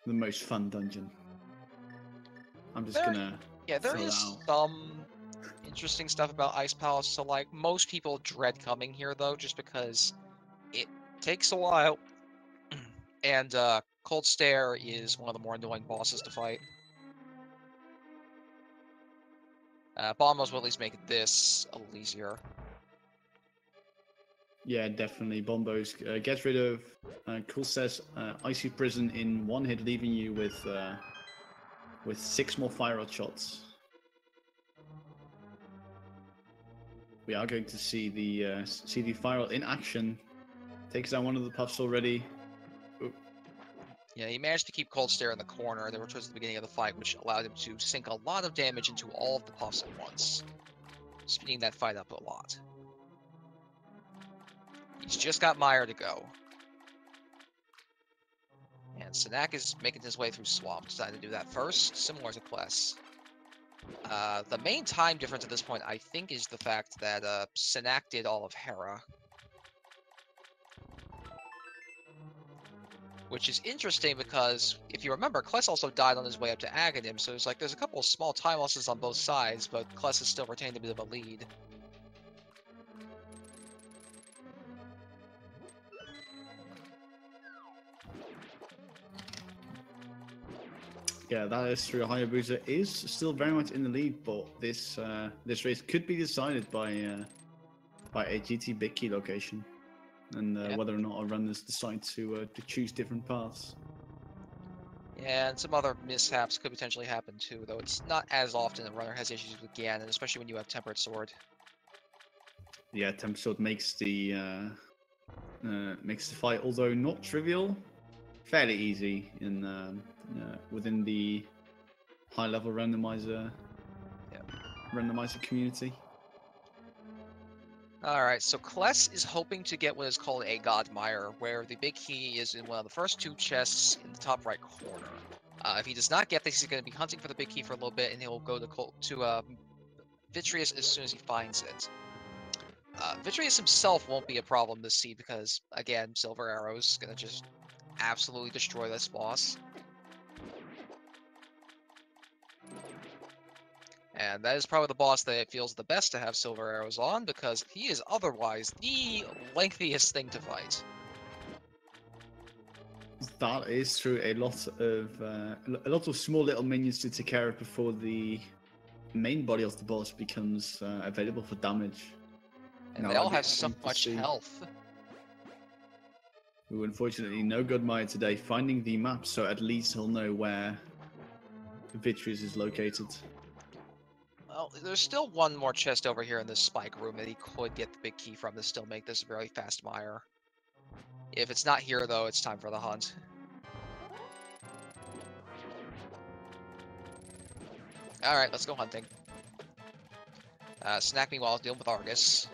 most fun dungeon. I'm just gonna there throw is that out. some interesting stuff about Ice Palace. So like most people dread coming here though, just because it takes a while, and Cold Stare is one of the more annoying bosses to fight. Bombos will at least make this a little easier. Yeah, definitely. Bombos gets rid of Cool says Icy Prison in 1 hit, leaving you with 6 more fire rod shots. We are going to see the fire rod in action. Takes down one of the puffs already. Ooh. Yeah, he managed to keep Cold Stare in the corner. They were towards the beginning of the fight, which allowed him to sink a lot of damage into all of the puffs at once, speeding that fight up a lot. He's just got Meyer to go. And Synack is making his way through Swamp. Decided to do that first, similar to Kless. The main time difference at this point, I think, is the fact that Synack did all of Hera. Which is interesting because, if you remember, Kless also died on his way up to Aghanim, so there's a couple of small time losses on both sides, but Kless has still retained a bit of a lead. Yeah, that is true. Hayabusa is still very much in the lead, but this this race could be decided by a GT big key location, and whether or not our runners decide to choose different paths. Yeah, and some other mishaps could potentially happen too, though it's not as often a runner has issues with Ganon, especially when you have Tempered Sword. Yeah, Tempered Sword makes the fight, although not trivial, fairly easy in within the high-level randomizer community. Alright, so Kless is hoping to get what is called a God Mire, where the big key is in one of the first two chests in the top right corner. If he does not get this, he's going to be hunting for the big key for a little bit, and he'll go to Vitreous as soon as he finds it. Vitreous himself won't be a problem this seed because, again, Silver Arrow's going to just absolutely destroy this boss. And that is probably the boss that it feels the best to have Silver Arrows on, because he is otherwise the lengthiest thing to fight. That is true. A lot of small little minions to take care of before the main body of the boss becomes available for damage. And they all have so much health. Ooh, unfortunately, no good Maya today. Finding the map, so at least he'll know where Vitreous is located. Well, there's still one more chest over here in this spike room that he could get the big key from to still make this a very fast mire. If it's not here, though, it's time for the hunt. Alright, let's go hunting. Synack, meanwhile, is dealing with Argus.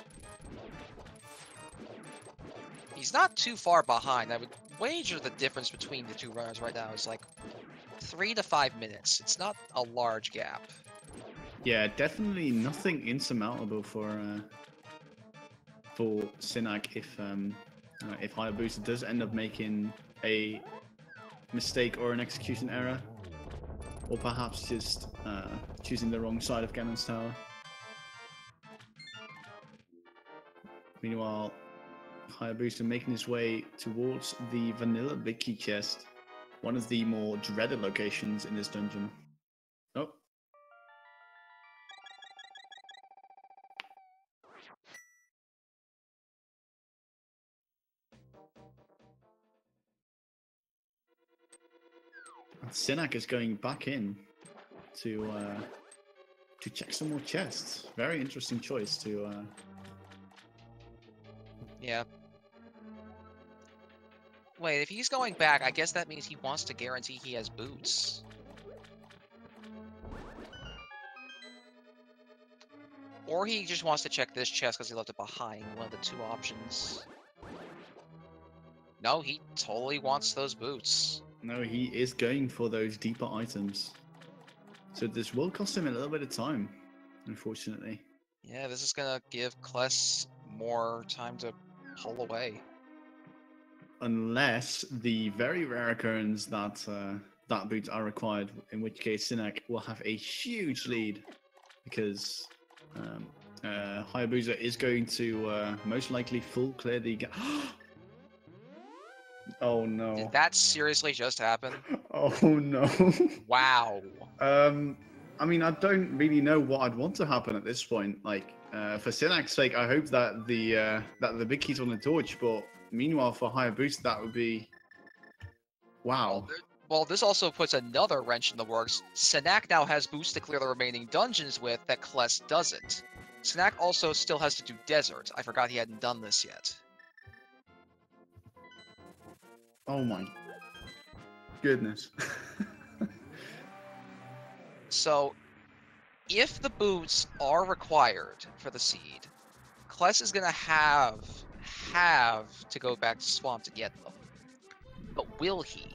He's not too far behind. I would wager the difference between the two runners right now is like 3 to 5 minutes. It's not a large gap. Yeah, definitely nothing insurmountable for Synack if Hayabusa does end up making a mistake or an execution error, or perhaps just choosing the wrong side of Ganon's tower. Meanwhile, Hayabusa making his way towards the vanilla big key chest, one of the more dreaded locations in this dungeon. Oh. And Synack is going back in to check some more chests. Very interesting choice to. Yeah. Wait, if he's going back, I guess that means he wants to guarantee he has boots. Or he just wants to check this chest because he left it behind, one of the two options. No, he totally wants those boots. No, he is going for those deeper items. So this will cost him a little bit of time, unfortunately. Yeah, this is gonna give Kless more time to pull away. Unless the very rare occurrence that that boots are required, in which case Synack will have a huge lead, because Hayabusa is going to most likely full clear the gap. Oh no. Did that seriously just happen? Oh no. Wow. I mean, I don't really know what I'd want to happen at this point. Like, for Synack's sake, I hope that the big key's on the torch, but meanwhile, for Hayabusa, that would be... Wow. Well, this also puts another wrench in the works. Synack now has boots to clear the remaining dungeons with that Kless doesn't. Synack also still has to do Desert. I forgot he hadn't done this yet. Oh my goodness. So, if the boots are required for the seed, Kless is going to have to go back to Swamp to get them. But will he?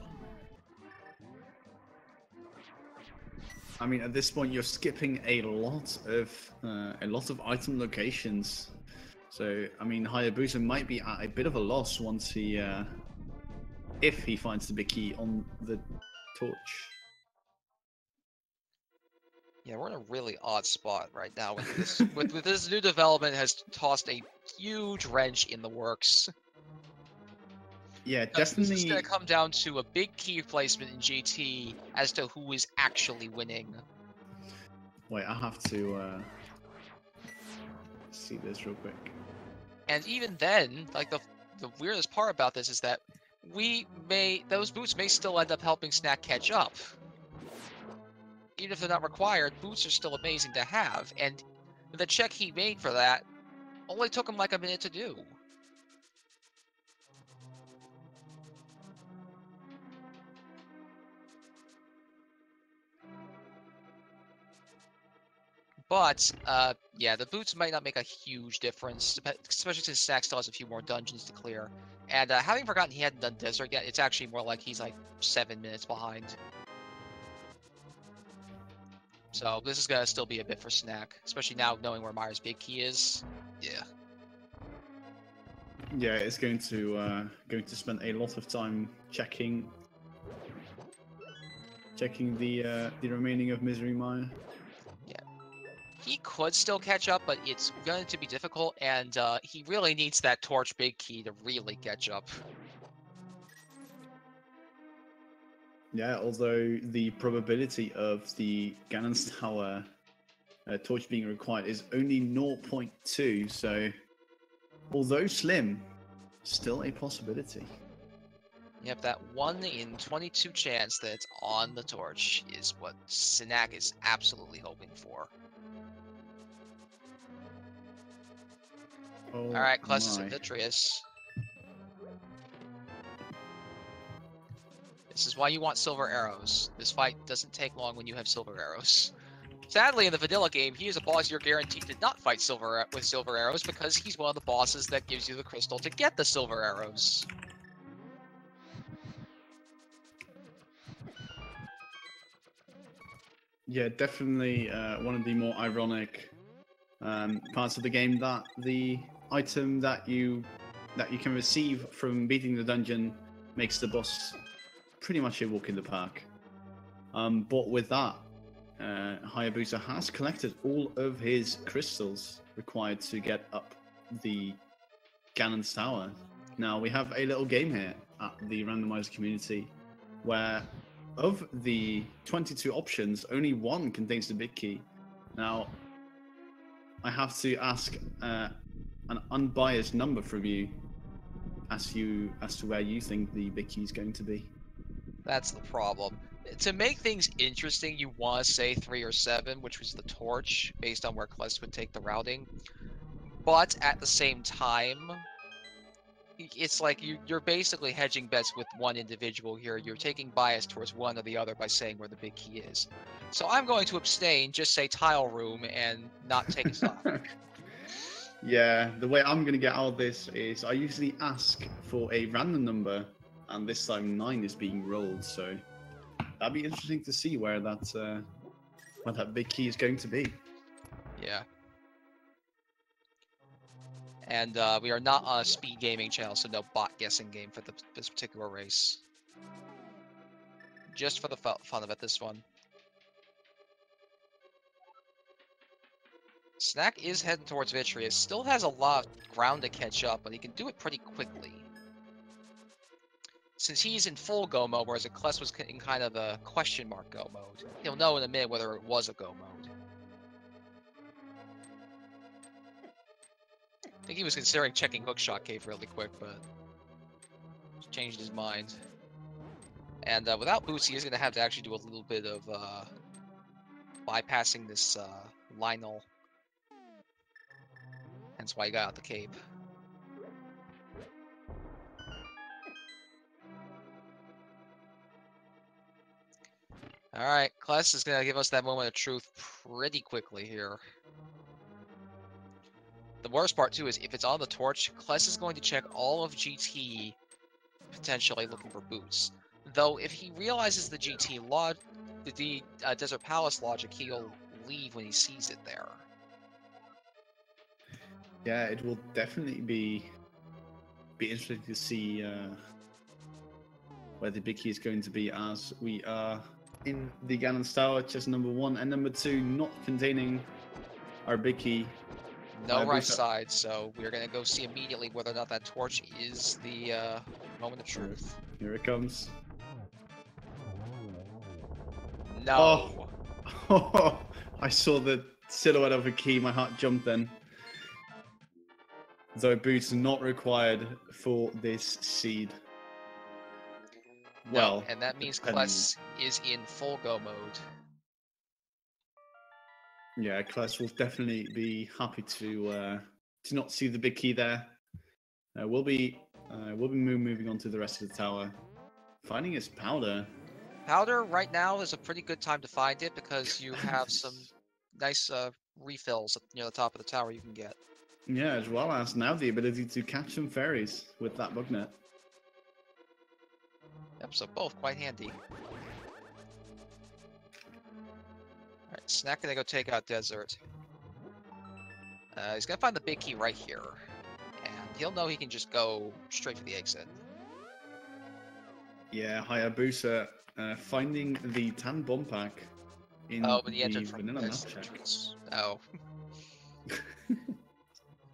I mean, at this point, you're skipping a lot of item locations. So, I mean, Hayabusa might be at a bit of a loss once he, if he finds the big key on the torch. Yeah, we're in a really odd spot right now with this. with this new development has tossed a huge wrench in the works. Yeah, This is definitely. going to come down to a big key placement in GT as to who is actually winning. Wait, I have to see this real quick. And even then, like the weirdest part about this is that those boots may still end up helping Synack catch up. Even if they're not required, boots are still amazing to have, and the check he made for that only took him like a minute to do. But, yeah, the boots might not make a huge difference, especially since Synack still has a few more dungeons to clear. And having forgotten he hadn't done Desert yet, it's actually more like he's like 7 minutes behind. So this is gonna still be a bit for Synack, especially now knowing where Myers' big key is. Yeah. Yeah, it's going to spend a lot of time checking the remaining of Misery Mire. Yeah. He could still catch up, but it's going to be difficult, and he really needs that Torch big key to really catch up. Yeah, although the probability of the Ganon's Tower torch being required is only 0.2, so although slim, still a possibility. Yep, that 1 in 22 chance that it's on the torch is what Synack is absolutely hoping for. Oh, Alright, Clessus my. and Vitreous. This is why you want silver arrows. This fight doesn't take long when you have silver arrows. Sadly, in the vanilla game, he is a boss you're guaranteed to not fight with silver arrows because he's one of the bosses that gives you the crystal to get the silver arrows. Yeah, definitely one of the more ironic parts of the game, that the item that you can receive from beating the dungeon makes the boss pretty much a walk in the park. But with that, Hayabusa has collected all of his crystals required to get up the Ganon's Tower. Now we have a little game here at the Randomizer community where of the 22 options, only one contains the big key. Now, I have to ask an unbiased number from you as to where you think the big key is going to be. That's the problem. To make things interesting, you want to say 3 or 7, which was the torch, based on where Kless would take the routing. But at the same time, it's like you're basically hedging bets with one individual here. You're taking bias towards one or the other by saying where the big key is. So I'm going to abstain, just say tile room, and not take a stock. Yeah, the way I'm going to get out of this is I usually ask for a random number, and this time 9 is being rolled, so that'd be interesting to see where that big key is going to be. Yeah. And we are not on a speed gaming channel, so no bot guessing game for this particular race. Just for the fun of it, this one. Synack is heading towards Vitreous. Still has a lot of ground to catch up, but he can do it pretty quickly. Since he's in full go mode, whereas Kless was in kind of a question mark go mode. He'll know in a minute whether it was a go mode. I think he was considering checking Hookshot Cave really quick, but changed his mind. And without boots, he is going to have to actually do a little bit of bypassing this Lionel. Hence why he got out the cape. Alright, Kless is going to give us that moment of truth pretty quickly here. The worst part, too, is if it's on the torch, Kless is going to check all of GT, potentially looking for boots. Though, if he realizes the GT the Desert Palace logic, he'll leave when he sees it there. Yeah, it will definitely be interesting to see where the big key is going to be, as we are in the Ganon's Tower, chest number 1 and number 2 not containing our big key. No right side, so we're gonna go see immediately whether or not that torch is the Moment of truth. Here it comes. No. Oh, I saw the silhouette of a key. My heart jumped then. Though boots are not required for this seed. No, Well, and that means depending. Kless is in full go mode. Yeah, Kless will definitely be happy to not see the big key there. We'll be moving on to the rest of the tower. Finding his powder. Powder right now is a pretty good time to find it because you have some nice refills near the top of the tower you can get. Yeah, as well as now the ability to catch some fairies with that bug net. Yep, so both quite handy. Alright, Synack gonna go take out Desert. He's gonna find the big key right here. And he'll know he can just go straight for the exit. Yeah, Hayabusa finding the tan bomb pack in Oh, but he entered the from vanilla map this check. entrance. Oh.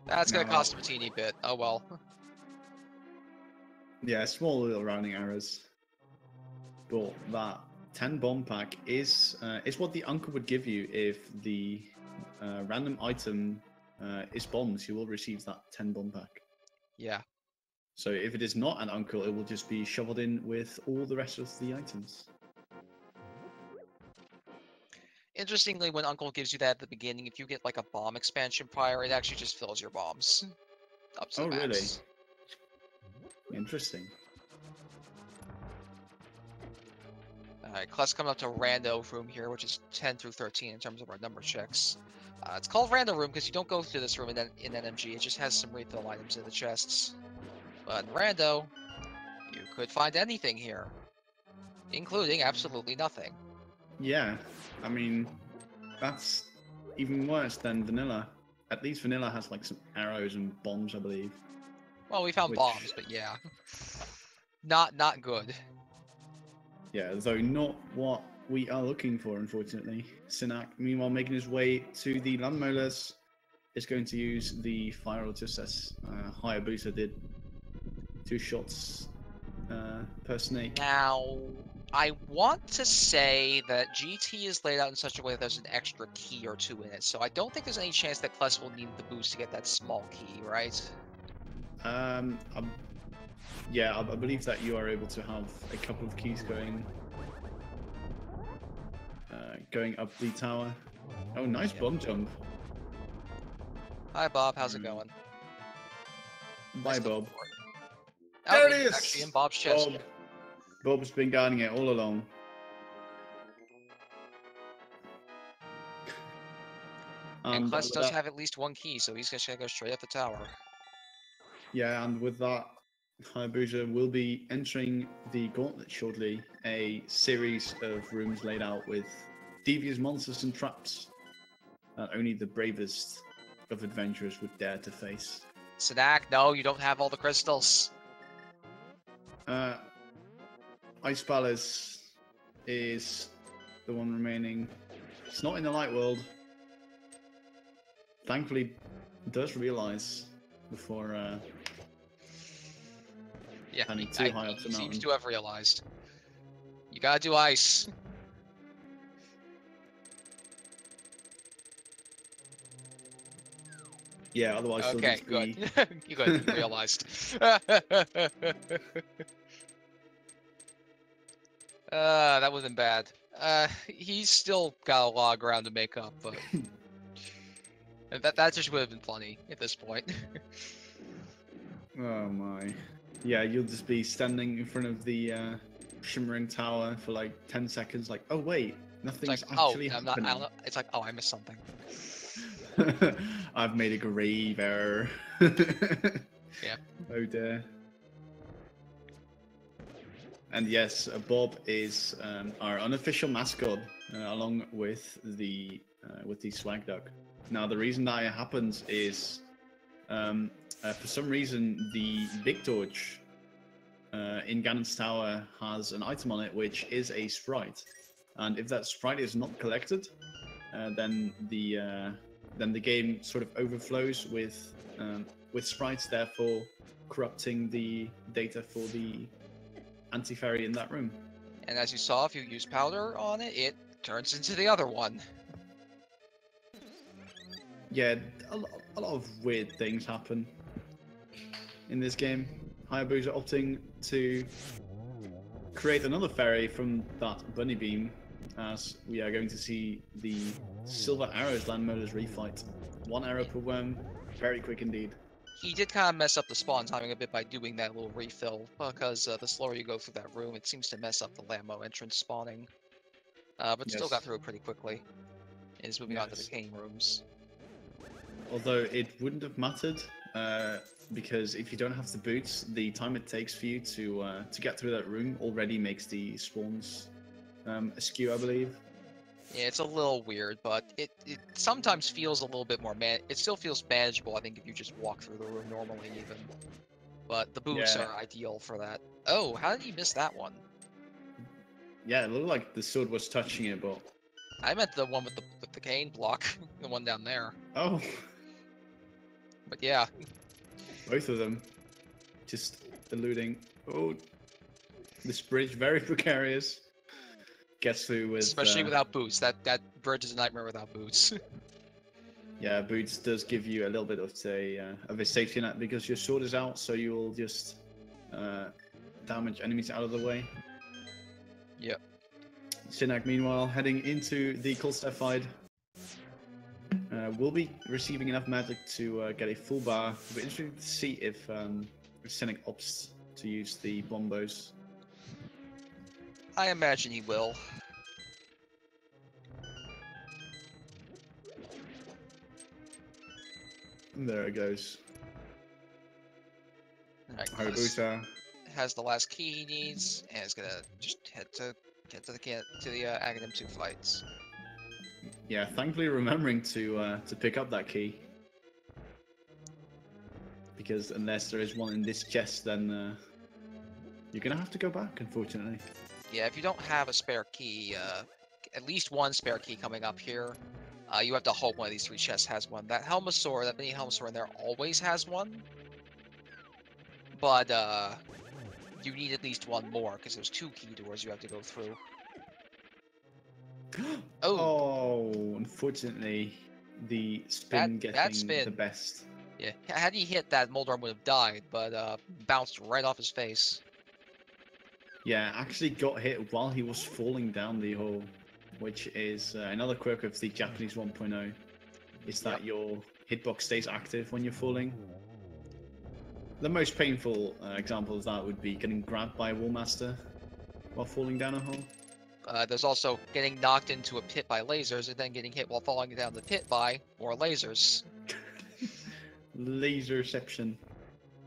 That's gonna cost him a teeny bit. Oh well. Yeah, small little rounding errors. But that 10 bomb pack is what the uncle would give you if the random item is bombs. You will receive that 10 bomb pack. Yeah. So if it is not an uncle, it will just be shoveled in with all the rest of the items. Interestingly, when Uncle gives you that at the beginning, if you get like a bomb expansion prior, it actually just fills your bombs up to the max. Really? Interesting. Alright, Kless coming up to Rando room here, which is 10 through 13 in terms of our number checks. It's called Rando room because you don't go through this room in NMG. It just has some refill items in the chests. But in Rando, you could find anything here, including absolutely nothing. Yeah, I mean, that's even worse than vanilla. At least vanilla has like some arrows and bombs, I believe. Well, we found bombs, but yeah. Not good. Yeah, though not what we are looking for, unfortunately. Synack, meanwhile, making his way to the land molars, is going to use the fire just as Hayabusa did. 2 shots per snake. Now, I want to say that GT is laid out in such a way that there's an extra key or 2 in it, so I don't think there's any chance that Kless will need the boost to get that small key, right? Yeah, I believe that you are able to have a couple of keys going up the tower. Oh, nice bomb jump. Hi, Bob. How's it going? Bye, Bob. Oh, There it is! Actually in Bob's chest. Bob's been guarding it all along. And Kless does have at least 1 key, so he's just gonna go straight up the tower. Yeah, and with that, Hayabusa will be entering the gauntlet shortly, a series of rooms laid out with devious monsters and traps that only the bravest of adventurers would dare to face. Synack, no, you don't have all the crystals. Ice Palace is the one remaining. It's not in the light world. Thankfully, does realize before standing too high up the he seems mountain. to have realized. You gotta do ice. Yeah, otherwise Okay, she'll good. just be... You good, realized. That wasn't bad. He's still got a lot of ground to make up, but that just would have been funny at this point. Oh my. Yeah, you'll just be standing in front of the shimmering tower for like 10 seconds, like, oh wait, nothing's actually happening. It's like, oh, I missed something. I've made a grave error. Yeah. Oh dear. And yes, Bob is our unofficial mascot, along with the swag duck. Now, the reason that it happens is, for some reason, the big torch in Ganon's tower has an item on it which is a sprite, and if that sprite is not collected, then the game sort of overflows with sprites. Therefore, corrupting the data for the anti-fairy in that room. And as you saw, if you use powder on it, it turns into the other one. Yeah, a lot of weird things happen in this game. Hayabusa opting to create another fairy from that bunny beam, as we are going to see the Silver Arrows land motors refight. 1 arrow per worm, very quick indeed. He did kind of mess up the spawn timing a bit by doing that little refill, because the slower you go through that room, it seems to mess up the Lambo entrance spawning. But still got through it pretty quickly. And is moving on to the game rooms. Although it wouldn't have mattered, because if you don't have the boots, the time it takes for you to get through that room already makes the spawns askew, I believe. Yeah, it's a little weird, but it sometimes feels a little bit more it still feels manageable, I think, if you just walk through the room normally even. But the boots are ideal for that. Oh, how did he miss that one? Yeah, it looked like the sword was touching it, but... I meant the one with the cane block, the one down there. Oh. But yeah. Both of them. Just eluding. Oh. This bridge, very precarious. Gets through with... Especially without boots. That bridge is a nightmare without boots. Yeah, boots does give you a little bit of a safety net because your sword is out, so you will just damage enemies out of the way. Yep. Synack, meanwhile, heading into the cold step fight. Will be receiving enough magic to get a full bar. It'll be interesting to see if Synack opts to use the bombos. I imagine he will. And there it goes. Alright, Hayabusa has the last key he needs, and is gonna just head to the Aghanim 2 fights. Yeah, thankfully remembering to pick up that key, because unless there is one in this chest, then you're gonna have to go back, unfortunately. Yeah, if you don't have a spare key, at least one spare key coming up here, you have to hope one of these 3 chests has one. That Helmasaur, that mini Helmasaur in there always has one, but you need at least one more because there's 2 key doors you have to go through. Oh, unfortunately, the spin getting the best. Yeah, had he hit that, Moldorm would have died, but bounced right off his face. Yeah, actually got hit while he was falling down the hole, which is another quirk of the Japanese 1.0, is that your hitbox stays active when you're falling. The most painful example of that would be getting grabbed by a Wallmaster while falling down a hole. There's also getting knocked into a pit by lasers, and then getting hit while falling down the pit by more lasers. Laserception.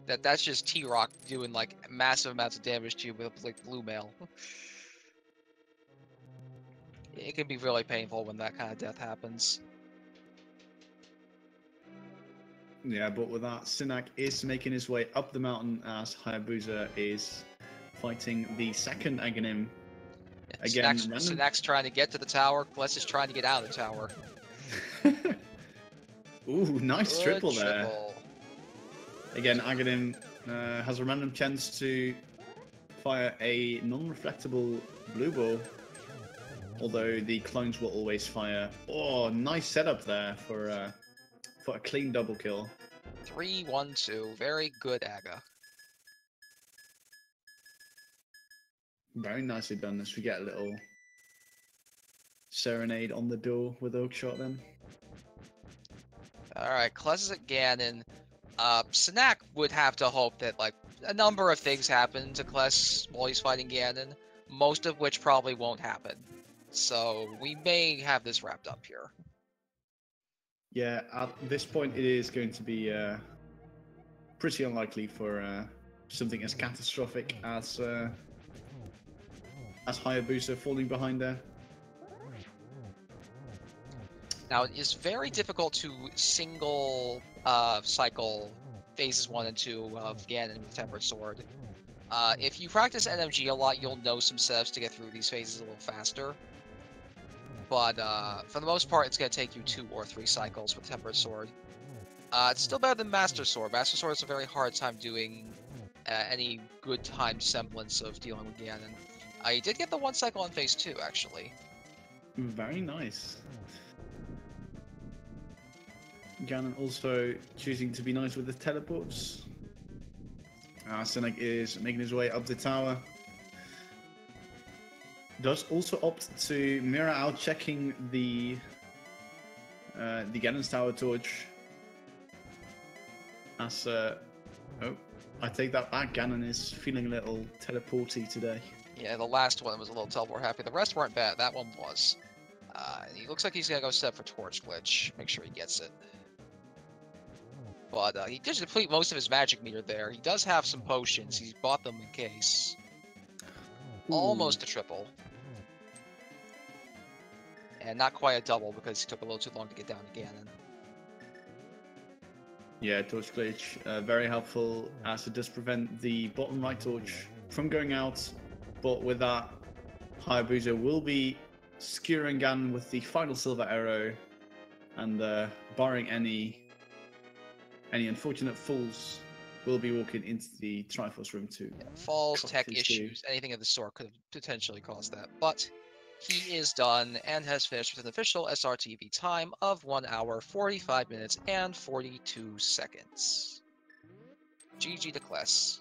That's just T-Rock doing like massive amounts of damage to you with like blue mail. It can be really painful when that kind of death happens. Yeah, but with that, Synack is making his way up the mountain as Hayabusa is fighting the second Aghanim. Again, Synack's trying to get to the tower. Kless is trying to get out of the tower. Ooh, nice Good triple there. Again, Aghanim has a random chance to fire a non-reflectable blue ball, although the clones will always fire. Oh, nice setup there for a clean double kill. 3-1-2, very good Aga. Very nicely done as we get a little serenade on the door with Oakshot then. Alright, Kless is at Ganon. Synack would have to hope that like a number of things happen to Kless while he's fighting Ganon, most of which probably won't happen. So we may have this wrapped up here. Yeah, at this point it is going to be pretty unlikely for something as catastrophic as Hayabusa falling behind there. Now, it is very difficult to single cycle phases 1 and 2 of Ganon with Tempered Sword. If you practice NMG a lot, you'll know some setups to get through these phases a little faster. But for the most part, it's going to take you 2 or 3 cycles with Tempered Sword. It's still better than Master Sword. Master Sword has a very hard time doing any good timed semblance of dealing with Ganon. He did get the 1 cycle on phase 2, actually. Very nice. Ganon also choosing to be nice with the teleports. Synack is making his way up the tower. Does also opt to mirror out, checking the Ganon's tower torch. As oh, I take that back. Ganon is feeling a little teleporty today. Yeah, the last one was a little teleport happy. The rest weren't bad. That one was. He looks like he's gonna go step for Torch Glitch. Make sure he gets it. But he did deplete most of his magic meter there. He does have some potions. He's bought them in case. Ooh. Almost a triple. And not quite a double because he took a little too long to get down to Ganon. Yeah, Torch Glitch, very helpful as it does prevent the bottom right torch from going out. But with that, Hayabusa will be skewering Ganon with the final silver arrow, and barring any unfortunate falls, will be walking into the Triforce room too. Yeah, falls, tech issues, anything of the sort could have potentially caused that. But he is done and has finished with an official SRTV time of 1 hour, 45 minutes, and 42 seconds. GG to Kless.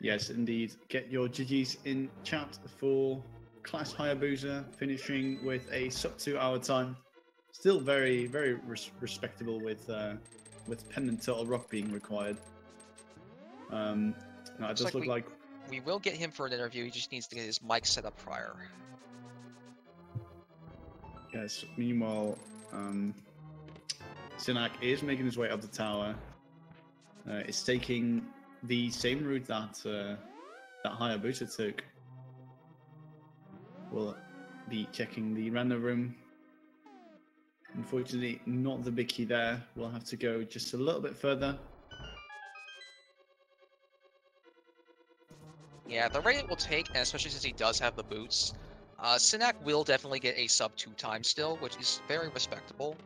Yes, indeed. Get your GGs in chat for ClessHayabusa, finishing with a sub 2 hour time. Still very, very respectable with Pendant Turtle Rock being required. No, it does look like we will get him for an interview. He just needs to get his mic set up prior. Yes. Meanwhile, Synack is making his way up the tower. It's taking the same route that that Hayabusa took. We'll be checking the random room. Unfortunately, not the big key there. We'll have to go just a little bit further. Yeah, the rate it will take, and especially since he does have the boots, Synack will definitely get a sub 2 time still, which is very respectable.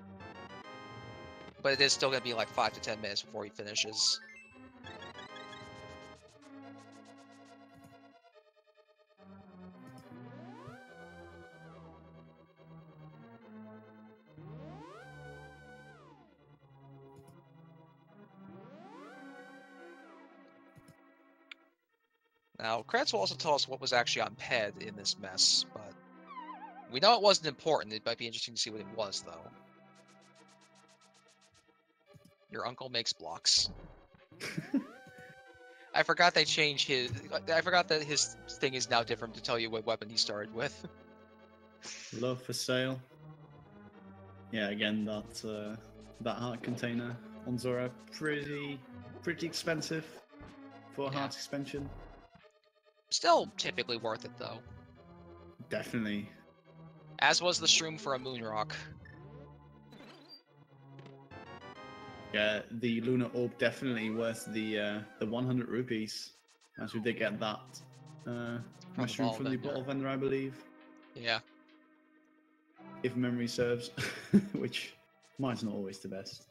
But it is still going to be like 5 to 10 minutes before he finishes. Now, Kratz will also tell us what was actually on PED in this mess, but we know it wasn't important. It might be interesting to see what it was, though. Your uncle makes blocks. I forgot they changed his... I forgot that his thing is now different to tell you what weapon he started with. Love for sale. Yeah, again, that heart container on Zora, pretty expensive for a heart expansion. Still typically worth it, though. Definitely. As was the shroom for a moon rock. Yeah, the lunar orb definitely worth the 100 rupees, as we did get that mushroom from the bottle vendor, I believe. Yeah. If memory serves, which mine's not always the best.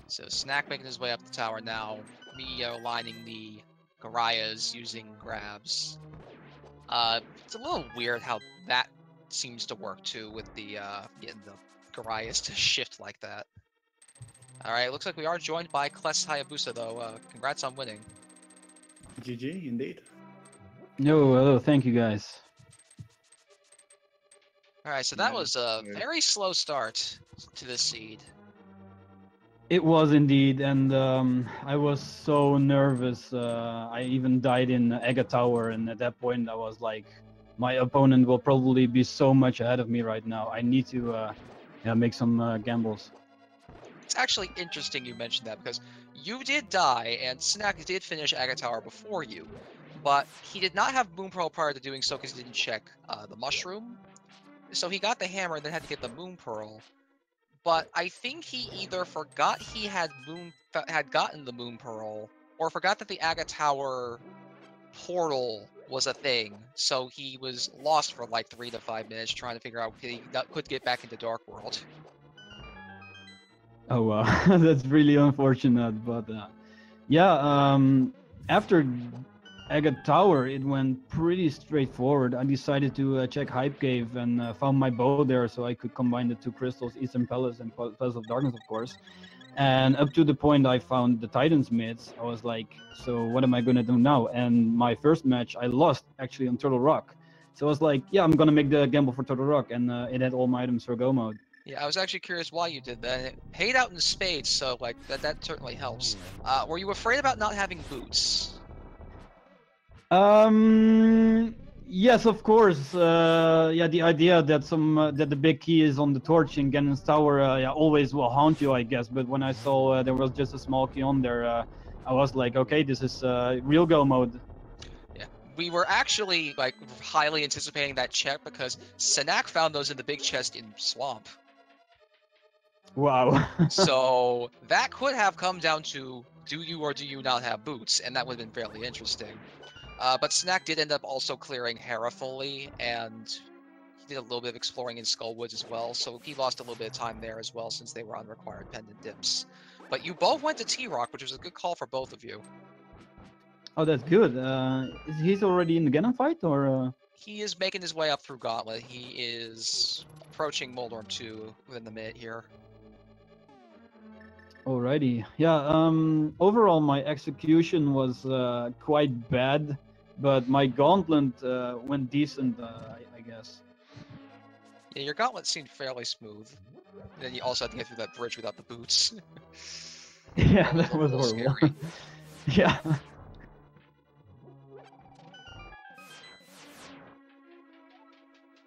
So Synack making his way up the tower now. Mio lining the Garayas using grabs. It's a little weird how that seems to work too with the getting the Garayas to shift like that. Alright, looks like we are joined by ClessHayabusa though. Congrats on winning. GG, indeed. No, hello, thank you guys. Alright, so that was a very slow start to this seed. It was indeed, and I was so nervous. I even died in Ega Tower, and at that point I was like, my opponent will probably be so much ahead of me right now. I need to make some gambles. It's actually interesting you mentioned that, because you did die, and Synack did finish Ega Tower before you. but he did not have Moon Pearl prior to doing so because he didn't check the mushroom. So he got the hammer and then had to get the Moon Pearl. But I think he either forgot he had gotten the Moon Pearl, or forgot that the Aga Tower portal was a thing. So he was lost for like 3 to 5 minutes trying to figure out if he could get back into Dark World. Oh wow, that's really unfortunate. But yeah, after Agate Tower, it went pretty straightforward. I decided to check Hype Cave and found my bow there, so I could combine the two crystals, Eastern Palace and Palace of Darkness, of course. And up to the point I found the Titan's Myths, I was like, so what am I gonna do now? And my first match, I lost actually on Turtle Rock. So I was like, yeah, I'm gonna make the gamble for Turtle Rock, and it had all my items for go mode. Yeah, I was actually curious why you did that. It paid out in spades, so like that certainly helps. Were you afraid about not having boots? Yes, of course. Yeah, the idea that that the big key is on the torch in Ganon's Tower, yeah, always will haunt you, I guess. But when I saw there was just a small key on there, I was like, okay, this is real go mode. Yeah, we were actually like highly anticipating that check because Synack found those in the big chest in Swamp. Wow. So that could have come down to do you or do you not have boots, and that would have been fairly interesting. But Synack did end up also clearing Hera fully, and he did a little bit of exploring in Skullwoods as well, so he lost a little bit of time there as well since they were on required pendant dips. But you both went to T-Rock, which was a good call for both of you. Oh, that's good. Is he's already in the Ganon fight, or? He is making his way up through Gauntlet. He is approaching Moldorm 2 within the minute here. Alrighty. Yeah, overall my execution was quite bad, but my gauntlet went decent, I guess. Yeah, your Gauntlet seemed fairly smooth. Then you also had to get through that bridge without the boots. Yeah, that was horrible. Scary. Yeah.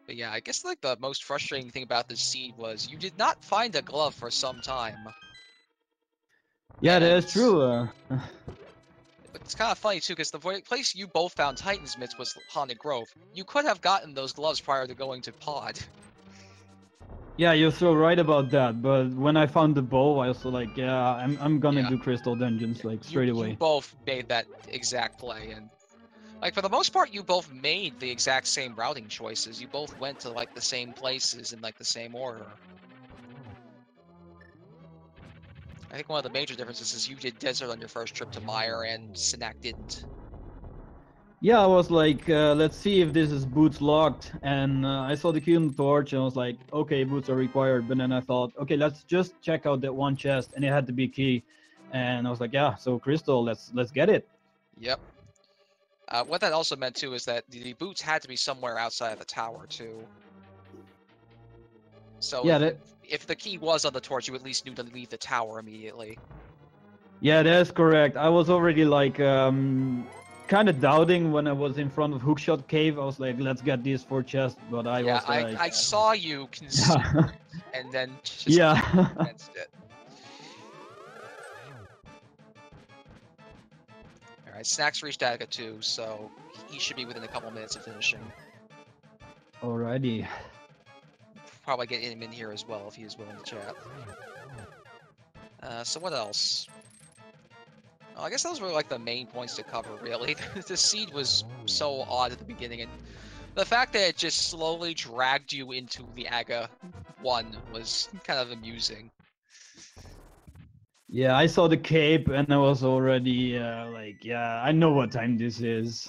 But yeah, I guess like the most frustrating thing about this seed was you did not find a glove for some time. Yeah, that's true. It's kind of funny too, because the place you both found Titan's Myths was Haunted Grove. You could have gotten those gloves prior to going to Pod. Yeah, you're so right about that. But when I found the bow, I was like, yeah, I'm gonna do Crystal Dungeons like straight away. You both made that exact play, and like for the most part, you both made the exact same routing choices. You both went to like the same places in like the same order. I think one of the major differences is you did Desert on your first trip to Mire, and Synack didn't. Yeah, I was like, let's see if this is boots locked, and I saw the key on the torch, and I was like, okay, boots are required. But then I thought, okay, let's just check out that one chest, and it had to be key, and I was like, yeah, so Crystal, let's get it. Yep. What that also meant too is that the boots had to be somewhere outside of the tower too. So yeah, if the key was on the torch, you at least knew to leave the tower immediately. Yeah, that's correct. I was already like kind of doubting when I was in front of Hookshot Cave. I was like, let's get these 4 chests, but I was like... I saw you consider and then just against it. Alright, Snack's reached Aga too, so he should be within a couple minutes of finishing. Alrighty. Probably get him in here as well if he is willing to chat. So what else? Well, I guess those were like the main points to cover, really. The seed was so odd at the beginning, and the fact that it just slowly dragged you into the Aga 1 was kind of amusing. Yeah, I saw the cape and I was already like, yeah, I know what time this is.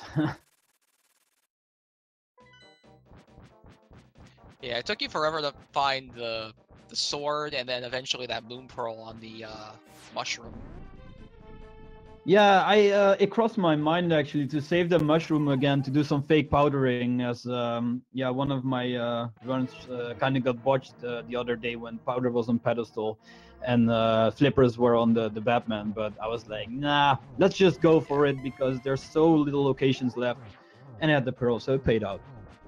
Yeah, it took you forever to find the sword and then eventually that moon pearl on the mushroom. Yeah, it crossed my mind actually to save the mushroom again to do some fake powdering, as yeah, one of my runs kind of got botched the other day when powder was on pedestal and flippers were on the Batman. But I was like, nah, let's just go for it because there's so little locations left, and I had the pearl, so it paid out.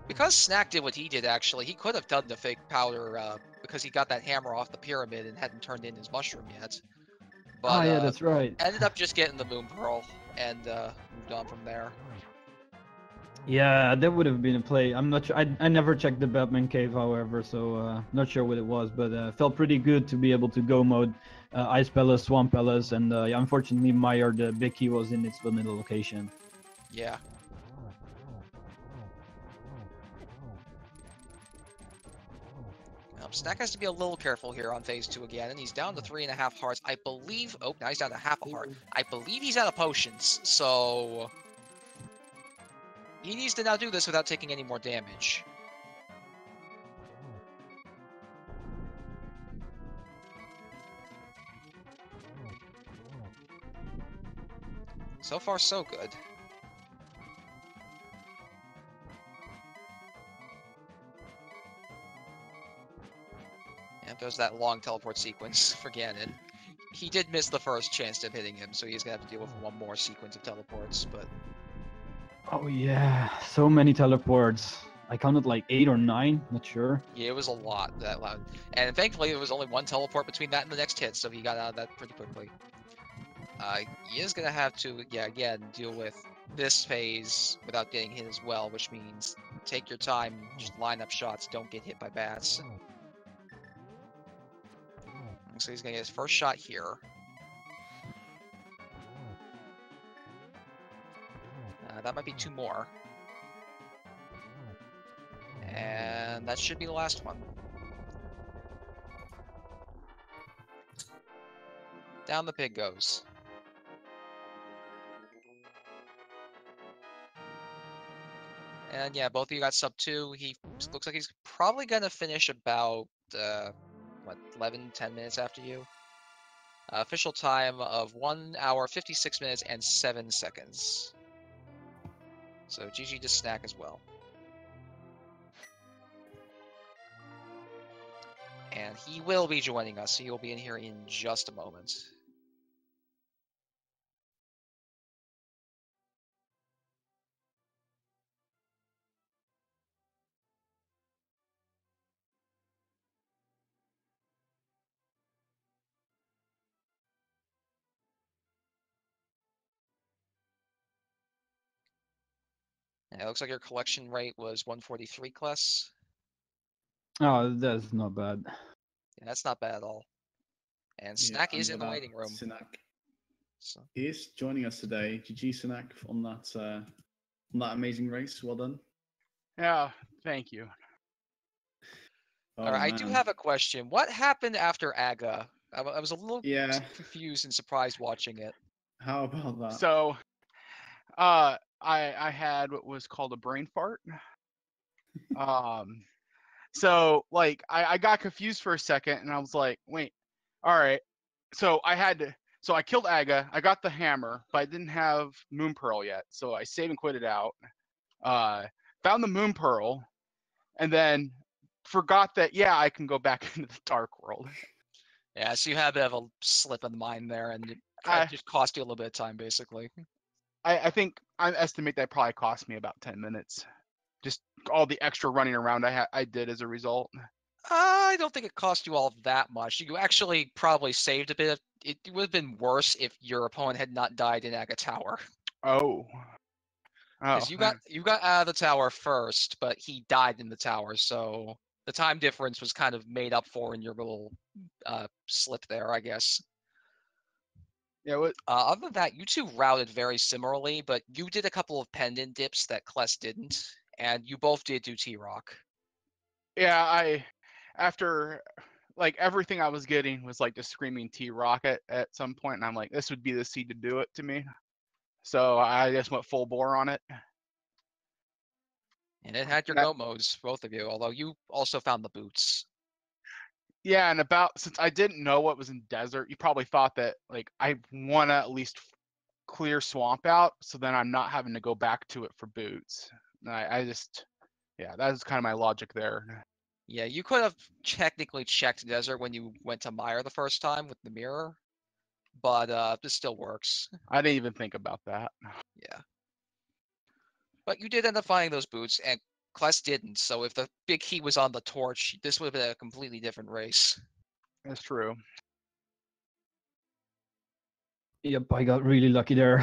Because Synack did what he did, actually, he could have done the fake powder because he got that hammer off the pyramid and hadn't turned in his mushroom yet. But, yeah, that's right. Ended up just getting the moon pearl and moved on from there. Yeah, that would have been a play. I'm not sure. I never checked the Batman cave, however, so not sure what it was, but felt pretty good to be able to go mode Ice Palace, Swamp Palace, and yeah, unfortunately, Meyer, the big key, was in its vanilla location. Yeah. Synack has to be a little careful here on phase 2 again, and he's down to 3.5 hearts. I believe. Oh, now he's down to half a heart. I believe he's out of potions, so he needs to now do this without taking any more damage. So far, so good. And there's that long teleport sequence for Ganon. He did miss the first chance of hitting him, so he's gonna have to deal with one more sequence of teleports, but... Oh yeah, so many teleports. I counted like 8 or 9, not sure. Yeah, it was a lot that loud. And thankfully, there was only one teleport between that and the next hit, so he got out of that pretty quickly. He is gonna have to, yeah, again, deal with this phase without getting hit as well, which means take your time, just line up shots, don't get hit by bats. So he's gonna get his first shot here. That might be 2 more. And that should be the last one. Down the pig goes. And yeah, both of you got sub 2. He looks like he's probably gonna finish about, what, 11, 10 minutes after you? Official time of 1 hour, 56 minutes, and 7 seconds. So GG to Synack as well. And he will be joining us. He will be in here in just a moment. And it looks like your collection rate was 143, Kless. Oh, that's not bad. Yeah, that's not bad at all. And Yeah, Synack and is in the without waiting room. Synack. So. He is joining us today. GG Synack on that amazing race. Well done. Yeah, thank you. Oh, All right, I do man. have a question. What happened after Aga? I was a little confused and surprised watching it. How about that? So, I had what was called a brain fart. So like I got confused for a second, and I was like, wait, all right. So I killed Aga. I got the hammer, but I didn't have Moon Pearl yet. So I save and quit it out. Found the Moon Pearl, and then forgot that I can go back into the Dark World. Yeah, so you had a bit of a slip of the mind there, and it just cost you a little bit of time, basically. I think I estimate that probably cost me about 10 minutes. Just all the extra running around I did as a result. I don't think it cost you all that much. You actually probably saved a bit. It would have been worse if your opponent had not died in Aga Tower. Oh. Because you got out of the tower first, but he died in the tower, so the time difference was kind of made up for in your little slip there, I guess. Yeah. Other than that, you two routed very similarly, but you did a couple of pendant dips that Kless didn't, and you both did do T-Rock. Yeah, after like everything I was getting was like just screaming T-Rock at some point, and I'm like, this would be the seed to do it to me. So I just went full bore on it. And it had your go modes, both of you, although you also found the boots. Yeah, and since I didn't know what was in desert, you probably thought that like I want to at least clear swamp out, so then I'm not having to go back to it for boots. I just, yeah, that's kind of my logic there. Yeah, you could have technically checked desert when you went to Mire the first time with the mirror, but this still works. I didn't even think about that. Yeah. But you did end up finding those boots, and Kless didn't, so if the big key was on the torch, this would have been a completely different race. That's true. Yep, I got really lucky there.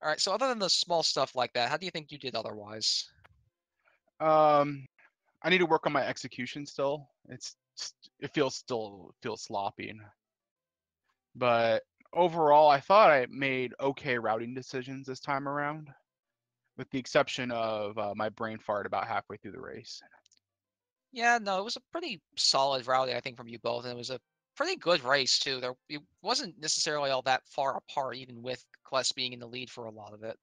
All right. So other than the small stuff like that, how do you think you did otherwise? I need to work on my execution still. It still feels sloppy, but overall, I thought I made okay routing decisions this time around, with the exception of my brain fart about halfway through the race. Yeah, no, it was a pretty solid routing, I think, from you both, and it was a pretty good race too. It wasn't necessarily all that far apart, even with Kless being in the lead for a lot of it.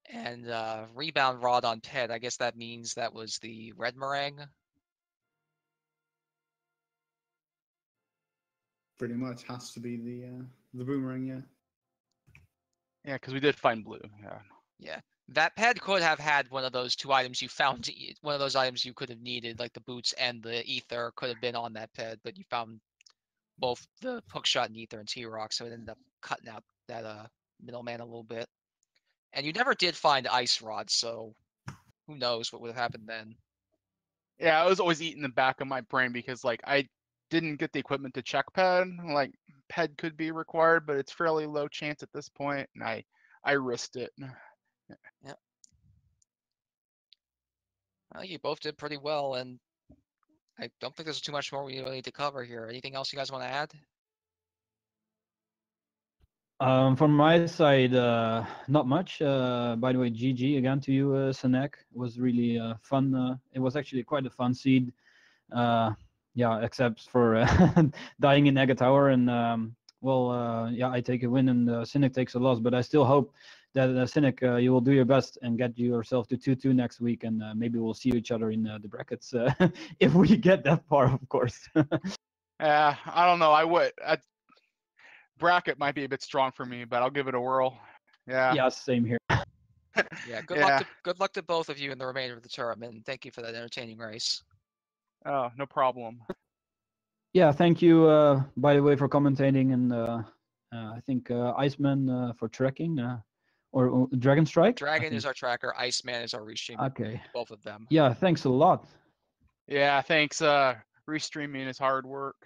And rebound rod on Ped, I guess that means that was the red meringue. Pretty much has to be the boomerang, yeah. Yeah, because we did find blue. Yeah. Yeah, that Ped could have had one of those two items you found. One of those items you could have needed, like the boots and the ether, could have been on that Ped, but you found both the hookshot and ether and T-Rock, so it ended up cutting out that middleman a little bit. And you never did find ice rod, so who knows what would have happened then. Yeah, I was always eating the back of my brain because like I didn't get the equipment to check ped. Like ped could be required, but it's fairly low chance at this point, and I risked it. Yep. Well, you both did pretty well, and I don't think there's too much more we really need to cover here. Anything else you guys want to add? From my side, not much. By the way, GG again to you, Synack. It was really fun. It was actually quite a fun seed. Yeah, except for dying in Ega Tower. And well, yeah, I take a win and Synack takes a loss. But I still hope that Synack, you will do your best and get yourself to 2-2 next week, and maybe we'll see each other in the brackets if we get that far, of course. Yeah, I don't know. Bracket might be a bit strong for me, but I'll give it a whirl. Yeah. Yeah, same here. Yeah, Yeah. Good luck to both of you in the remainder of the tournament, and thank you for that entertaining race. Oh, no problem. Yeah, thank you, by the way, for commentating, and I think Iceman for tracking, or Dragon Strike? Dragon is our tracker, Iceman is our restream. Okay. Both of them. Yeah, thanks a lot. Yeah, thanks. Restreaming is hard work.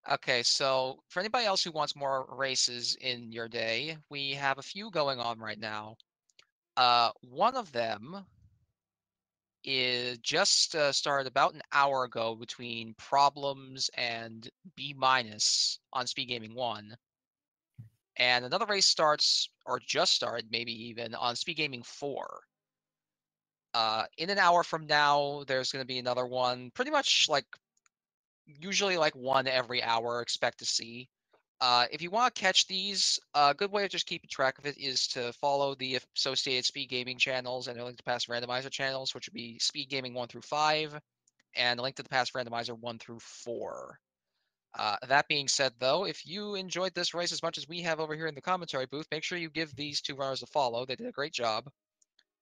Okay, so for anybody else who wants more races in your day, we have a few going on right now. One of them is just started about an hour ago between Problems and B- on Speed Gaming 1. And another race starts, or just started, maybe even, on Speed Gaming 4. In an hour from now, there's going to be another one, pretty much like, usually like one every hour, expect to see. If you want to catch these, a good way of just keeping track of it is to follow the associated Speed Gaming channels and the Link to Past Randomizer channels, which would be Speed Gaming 1 through 5, and the Link to the Past Randomizer 1 through 4. That being said, though, if you enjoyed this race as much as we have over here in the commentary booth, make sure you give these two runners a follow. They did a great job.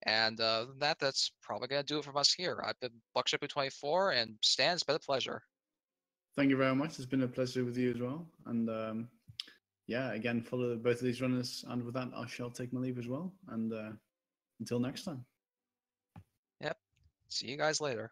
And other than that, that's probably going to do it from us here. I've been Buckship24, and Stan, it's been a pleasure. Thank you very much. It's been a pleasure with you as well. And yeah, again, follow both of these runners. And with that, I shall take my leave as well. And until next time. Yep. See you guys later.